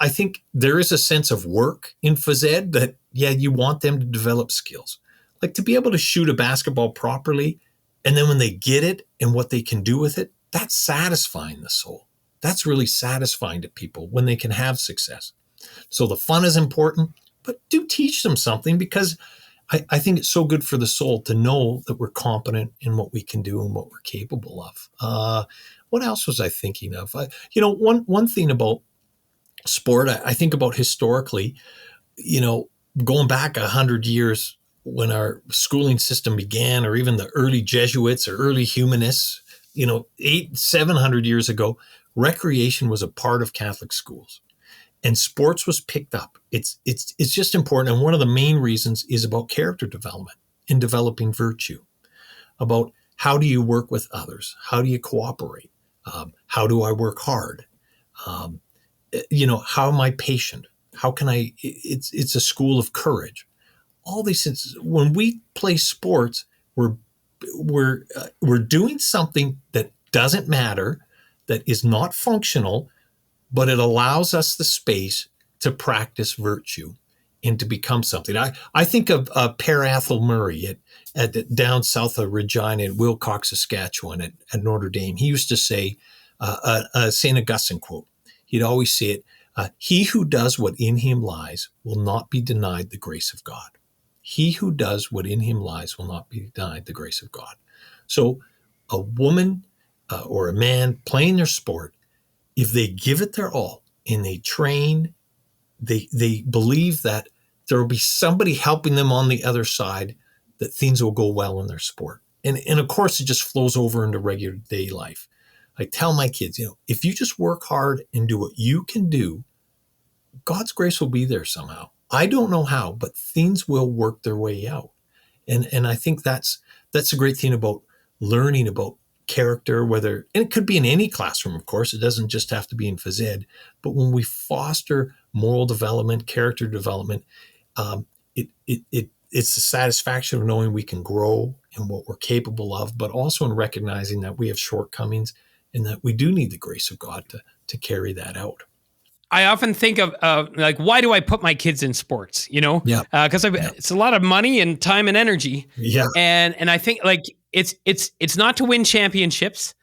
Speaker 1: I think there is a sense of work in phys ed that, you want them to develop skills, like to be able to shoot a basketball properly. And then when they get it and what they can do with it, that's satisfying the soul. That's really satisfying to people when they can have success. So the fun is important, but do teach them something, because I think it's so good for the soul to know that we're competent in what we can do and what we're capable of. What else was I thinking of? One thing about sport, I think about historically, going back 100 years when our schooling system began, or even the early Jesuits or early humanists, 700 years ago, recreation was a part of Catholic schools. And sports was picked up. It's just important. And one of the main reasons is about character development and developing virtue, about how do you work with others? How do you cooperate? How do I work hard? How am I patient? How can I, it's a school of courage. All these things. When we play sports, we're doing something that doesn't matter, that is not functional, but it allows us the space to practice virtue and to become something. I think of Per Athol Murray at down south of Regina in Wilcox, Saskatchewan at Notre Dame. He used to say a St. Augustine quote. He'd always say it, he who does what in him lies will not be denied the grace of God. He who does what in him lies will not be denied the grace of God. So a woman or a man playing their sport, if they give it their all and they train, they believe that there will be somebody helping them on the other side, that things will go well in their sport. And of course, it just flows over into regular day life. I tell my kids, if you just work hard and do what you can do, God's grace will be there somehow. I don't know how, but things will work their way out. And I think that's a great thing about learning about character, and it could be in any classroom, of course, it doesn't just have to be in phys ed, but when we foster moral development, character development, it it's the satisfaction of knowing we can grow in what we're capable of, but also in recognizing that we have shortcomings and that we do need the grace of God to carry that out.
Speaker 2: I often think of like, why do I put my kids in sports?
Speaker 1: Yeah.
Speaker 2: Because it's a lot of money and time and energy.
Speaker 1: Yeah.
Speaker 2: And I think like it's not to win championships.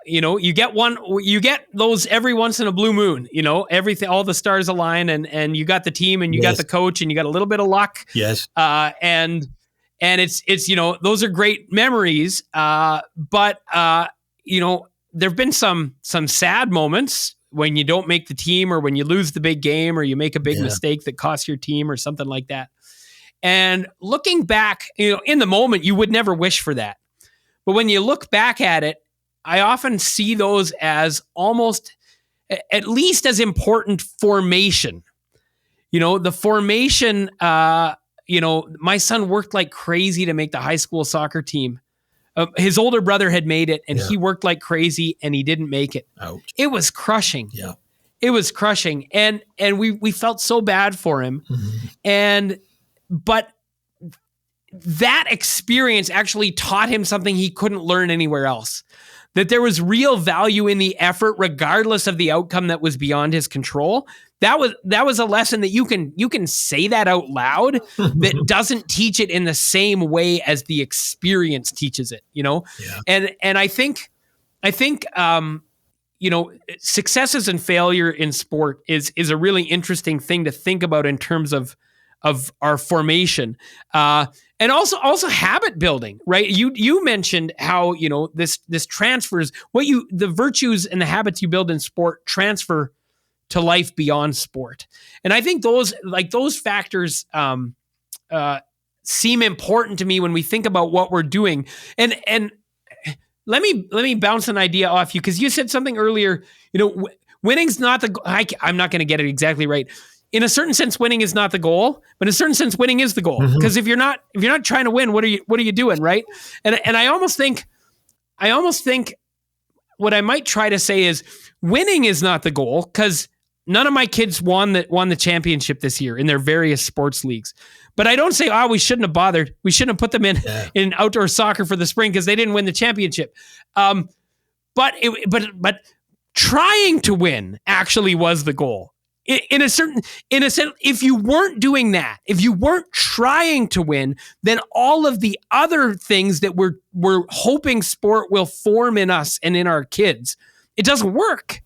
Speaker 2: You get those every once in a blue moon. Everything, all the stars align, and you got the team, and you got the coach, and you got a little bit of luck.
Speaker 1: Yes.
Speaker 2: And it's those are great memories. But there've been some sad moments when you don't make the team, or when you lose the big game, or you make a big mistake that costs your team, or something like that. And looking back, in the moment, you would never wish for that. But when you look back at it, I often see those as almost at least as important formation. The formation, my son worked like crazy to make the high school soccer team. His older brother had made it, and he worked like crazy, and he didn't make it.
Speaker 1: Ouch.
Speaker 2: It was crushing.
Speaker 1: Yeah.
Speaker 2: It was crushing. And we felt so bad for him.
Speaker 1: Mm-hmm.
Speaker 2: But that experience actually taught him something he couldn't learn anywhere else. That there was real value in the effort, regardless of the outcome that was beyond his control. That was a lesson that you can say that out loud, that doesn't teach it in the same way as the experience teaches it, Yeah. And I think successes and failure in sport is a really interesting thing to think about in terms of our formation, and also habit building, right? You mentioned how this transfers the virtues and the habits you build in sport transfer to life beyond sport, and I think those factors seem important to me when we think about what we're doing. And let me bounce an idea off you, because you said something earlier. Winning's not the. I'm not going to get it exactly right. In a certain sense, winning is not the goal, but in a certain sense, winning is the goal. Because if you're not trying to win, what are you doing, right? And I almost think what I might try to say is winning is not the goal, because none of my kids won the championship this year in their various sports leagues. But I don't say, we shouldn't have bothered. We shouldn't have put them in outdoor soccer for the spring because they didn't win the championship. But trying to win actually was the goal. In a sense, if you weren't doing that, if you weren't trying to win, then all of the other things that we're hoping sport will form in us and in our kids, it doesn't work.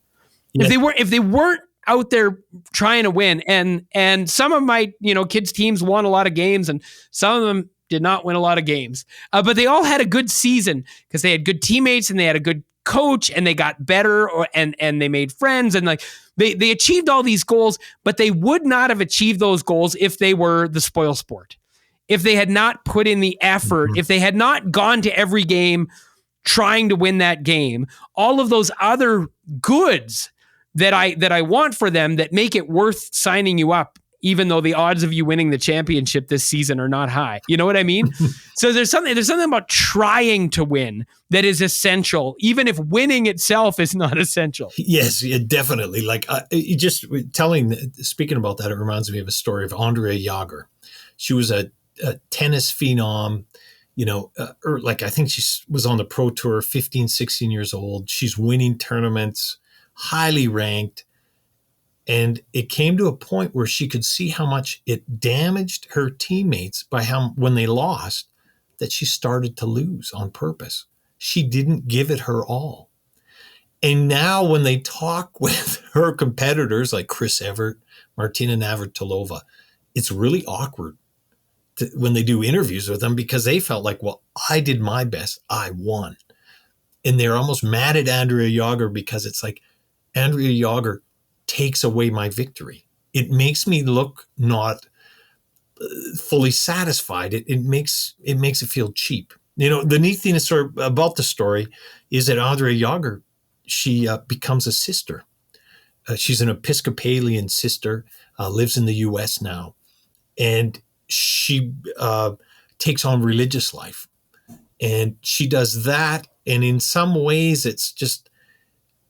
Speaker 2: Yeah. If they weren't out there trying to win, and some of my kids' teams won a lot of games, and some of them did not win a lot of games, but they all had a good season because they had good teammates and they had a good coach, and they got better, and they made friends, and like they achieved all these goals, but they would not have achieved those goals if they were the spoil sport, if they had not put in the effort, if they had not gone to every game trying to win that game. All of those other goods that I want for them that make it worth signing you up, even though the odds of you winning the championship this season are not high. You know what I mean? So there's something about trying to win that is essential, even if winning itself is not essential.
Speaker 1: Yes, yeah, definitely. Like speaking about that, it reminds me of a story of Andrea Jager. She was a tennis phenom, I think she was on the pro tour, 15, 16 years old. She's winning tournaments, highly ranked. And it came to a point where she could see how much it damaged her teammates when they lost, that she started to lose on purpose. She didn't give it her all. And now when they talk with her competitors like Chris Evert, Martina Navratilova, it's really awkward when they do interviews with them, because they felt like, well, I did my best. I won. And they're almost mad at Andrea Jager because it's like, Andrea Jager takes away my victory. It makes me look not fully satisfied. It makes it feel cheap. The neat thing about the story is that Andrea Jager, she becomes a sister. She's an Episcopalian sister, lives in the U.S. now, and she takes on religious life. And she does that, and in some ways it's just,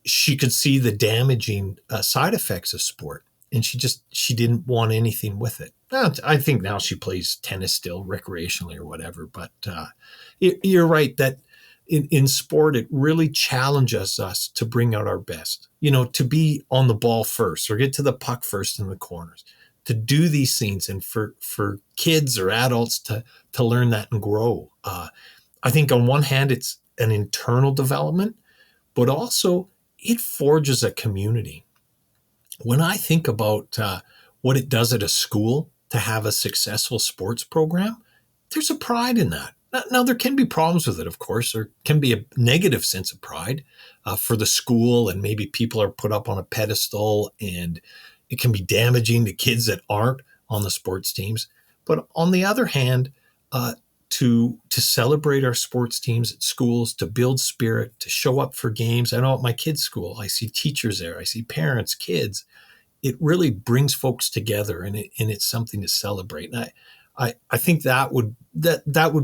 Speaker 1: she could see the damaging side effects of sport. and she didn't want anything with it. I think now she plays tennis still recreationally or whatever. But you're right that in sport, it really challenges us to bring out our best, to be on the ball first or get to the puck first in the corners, to do these things, and for kids or adults to learn that and grow. I think on one hand, it's an internal development, but also it forges a community. When I think about what it does at a school to have a successful sports program, there's a pride in that. Now, there can be problems with it, of course. There can be a negative sense of pride for the school, and maybe people are put up on a pedestal, and it can be damaging to kids that aren't on the sports teams. But on the other hand, to celebrate our sports teams at schools, to build spirit, to show up for games. I know at my kids' school, I see teachers there, I see parents, kids. It really brings folks together, and it's something to celebrate. And I think that would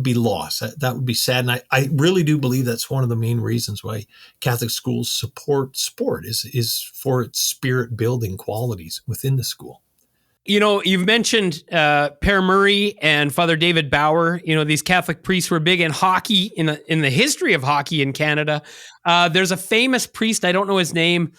Speaker 1: be lost. That would be sad. And I really do believe that's one of the main reasons why Catholic schools support sport is for its spirit building qualities within the school.
Speaker 2: You've mentioned Per Murray and Father David Bauer. These Catholic priests were big in hockey, in the history of hockey in Canada. There's a famous priest, I don't know his name,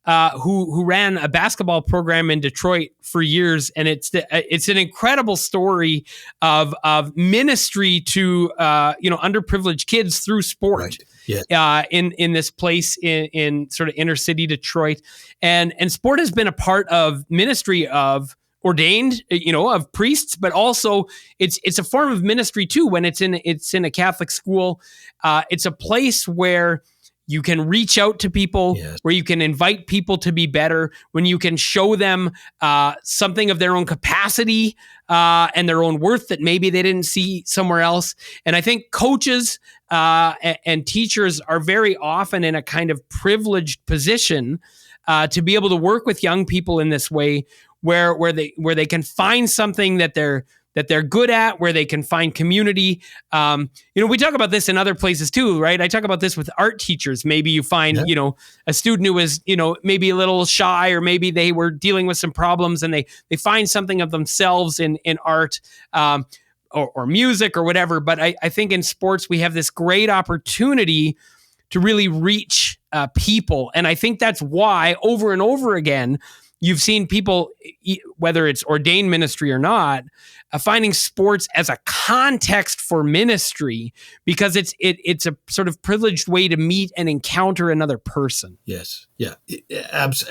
Speaker 2: who ran a basketball program in Detroit for years, and it's an incredible story of ministry to underprivileged kids through sport.
Speaker 1: Right. Yeah.
Speaker 2: In this place in sort of inner city Detroit, and sport has been a part of ministry of ordained, of priests, but also it's a form of ministry too when it's in a Catholic school. It's a place where you can reach out to people,
Speaker 1: yes,
Speaker 2: where you can invite people to be better, when you can show them something of their own capacity and their own worth that maybe they didn't see somewhere else. And I think coaches and teachers are very often in a kind of privileged position to be able to work with young people in this way, where they can find something that they're good at, where they can find community. We talk about this in other places too, right? I talk about this with art teachers. Maybe you find, a student who is, maybe a little shy, or maybe they were dealing with some problems, and they find something of themselves in art, or music or whatever. But I think in sports, we have this great opportunity to really reach people. And I think that's why over and over again, you've seen people, whether it's ordained ministry or not, finding sports as a context for ministry, because it's a sort of privileged way to meet and encounter another person.
Speaker 1: Yes. Yeah.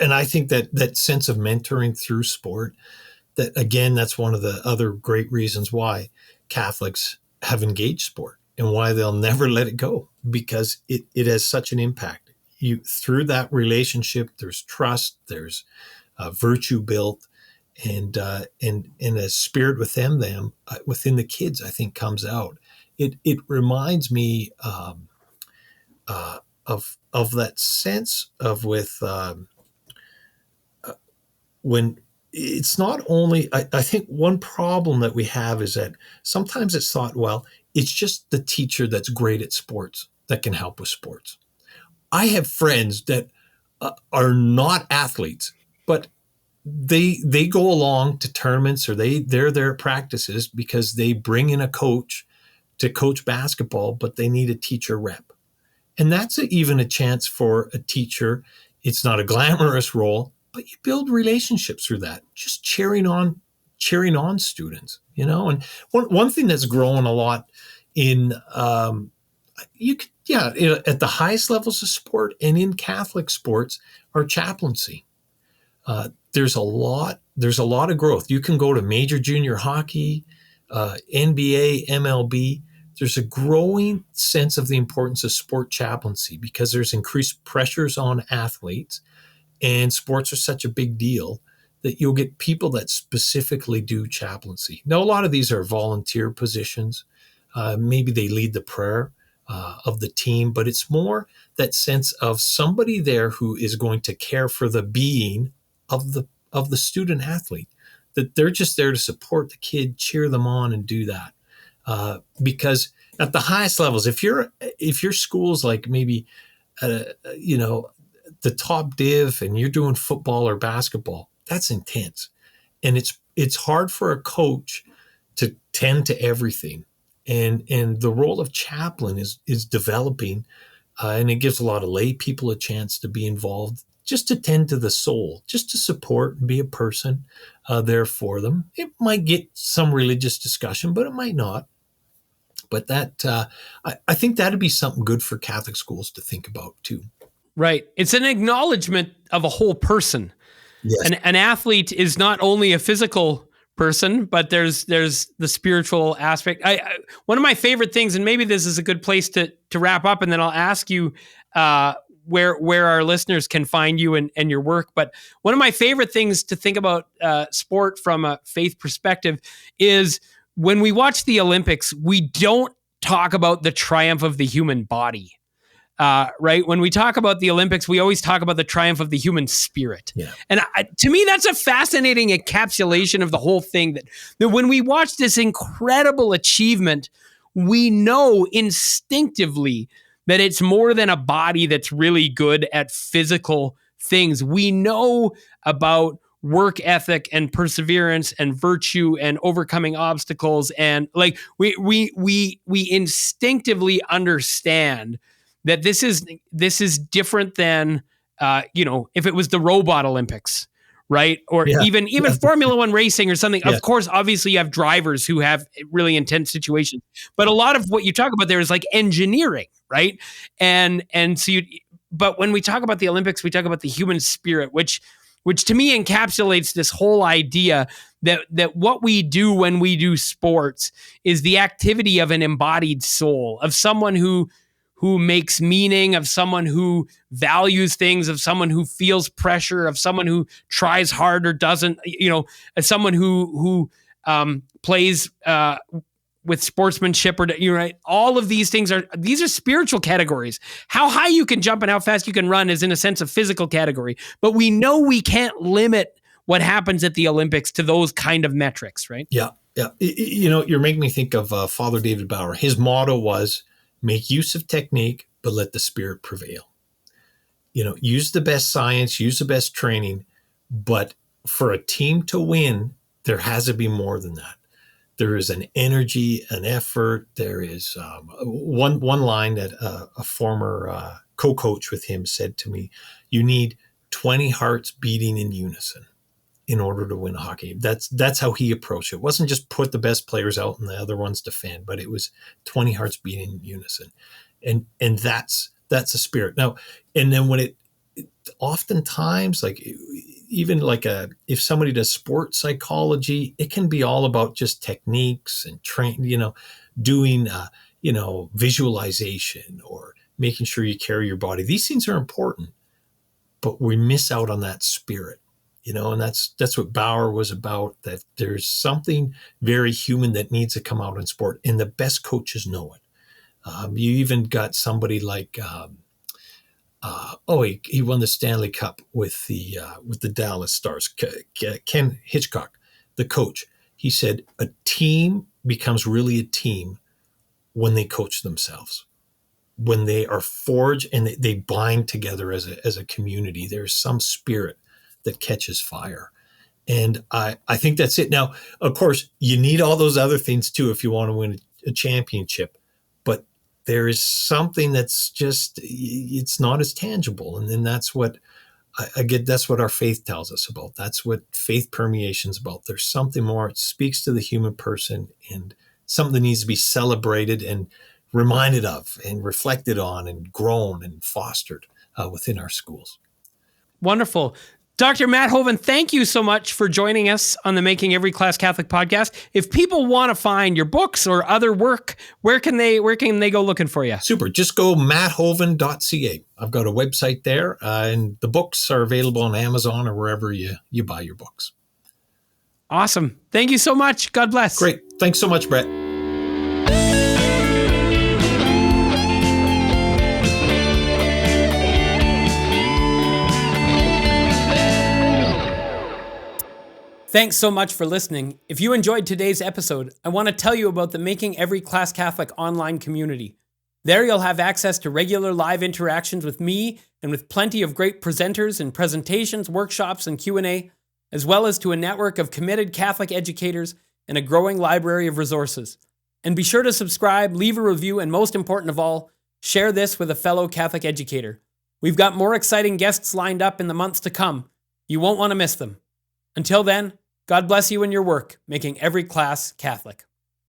Speaker 1: And I think that sense of mentoring through sport, that again, that's one of the other great reasons why Catholics have engaged sport and why they'll never let it go, because it has such an impact. Through that relationship, there's trust, there's virtue built, and a spirit within them, within the kids, I think comes out. It reminds me of that sense of when it's not only. I think one problem that we have is that sometimes it's thought, well, it's just the teacher that's great at sports that can help with sports. I have friends that are not athletes, but they go along to tournaments, or they're there at practices because they bring in a coach to coach basketball, but they need a teacher rep. And that's even a chance for a teacher. It's not a glamorous role, but you build relationships through that, just cheering on students, And one thing that's growing a lot in at the highest levels of sport and in Catholic sports are chaplaincy. There's a lot of growth. You can go to major junior hockey, NBA, MLB. There's a growing sense of the importance of sport chaplaincy, because there's increased pressures on athletes, and sports are such a big deal that you'll get people that specifically do chaplaincy. Now, a lot of these are volunteer positions. Maybe they lead the prayer of the team, but it's more that sense of somebody there who is going to care for the being of the student athlete, that they're just there to support the kid, cheer them on, and do that. Because at the highest levels, if your school's like maybe the top div and you're doing football or basketball, that's intense. And it's hard for a coach to tend to everything. And the role of chaplain is developing, and it gives a lot of lay people a chance to be involved, just to tend to the soul, just to support and be a person there for them. It might get some religious discussion, but it might not. But that I think that'd be something good for Catholic schools to think about too.
Speaker 2: Right. It's an acknowledgement of a whole person.
Speaker 1: Yes.
Speaker 2: An athlete is not only a physical person, but there's the spiritual aspect. One of my favorite things, and maybe this is a good place to wrap up, and then I'll ask you where our listeners can find you and your work. But one of my favorite things to think about sport from a faith perspective is when we watch the Olympics, we don't talk about the triumph of the human body. Right? When we talk about the Olympics, we always talk about the triumph of the human spirit.
Speaker 1: Yeah.
Speaker 2: And to me, that's a fascinating encapsulation of the whole thing, that when we watch this incredible achievement, we know instinctively that it's more than a body that's really good at physical things. We know about work ethic and perseverance and virtue and overcoming obstacles. And like we instinctively understand that this is different than, if it was the robot Olympics, right? Or even Formula One racing or something. Yeah. Of course, obviously you have drivers who have really intense situations, but a lot of what you talk about there is like engineering, right? And so but when we talk about the Olympics, we talk about the human spirit, which to me encapsulates this whole idea that what we do when we do sports is the activity of an embodied soul, of someone who makes meaning, of someone who values things, of someone who feels pressure, of someone who tries hard or doesn't, as someone who plays with sportsmanship, or right. All of these things are spiritual categories. How high you can jump and how fast you can run is in a sense a physical category, but we know we can't limit what happens at the Olympics to those kind of metrics, right?
Speaker 1: Yeah. Yeah. You're making me think of Father David Bauer. His motto was, make use of technique, but let the spirit prevail. Use the best science, use the best training, but for a team to win, there has to be more than that. There is an energy, an effort. There is one line that a former co-coach with him said to me, you need 20 hearts beating in unison in order to win a hockey game. That's how he approached it. It wasn't just put the best players out and the other ones defend, but it was 20 hearts beating in unison. And that's a spirit. Now, and then when it oftentimes, like even like if somebody does sports psychology, it can be all about just techniques and doing visualization or making sure you carry your body. These things are important, but we miss out on that spirit. And that's what Bauer was about, that there's something very human that needs to come out in sport, and the best coaches know it. You even got somebody like, he won the Stanley Cup with the Dallas Stars, Ken Hitchcock, the coach. He said a team becomes really a team when they coach themselves, when they are forged and they bind together as a community. There's some spirit that catches fire. And I think that's it. Now, of course, you need all those other things too if you want to win a championship, but there is something that's just, it's not as tangible. And then that's what that's what our faith tells us about. That's what faith permeation is about. There's something more. It speaks to the human person, and something that needs to be celebrated and reminded of and reflected on and grown and fostered within our schools.
Speaker 2: Wonderful. Dr. Matt Hoven, thank you so much for joining us on the Making Every Class Catholic podcast. If people want to find your books or other work, where can they go looking for you?
Speaker 1: Super. Just go matthoven.ca. I've got a website there, and the books are available on Amazon or wherever you buy your books.
Speaker 2: Awesome. Thank you so much. God bless.
Speaker 1: Great. Thanks so much, Brett.
Speaker 2: Thanks so much for listening. If you enjoyed today's episode, I want to tell you about the Making Every Class Catholic online community. There you'll have access to regular live interactions with me and with plenty of great presenters and presentations, workshops, and Q&A. as well as to a network of committed Catholic educators and a growing library of resources. And be sure to subscribe, leave a review, and most important of all, share this with a fellow Catholic educator. We've got more exciting guests lined up in the months to come. You won't want to miss them. Until then, God bless you in your work, making every class Catholic.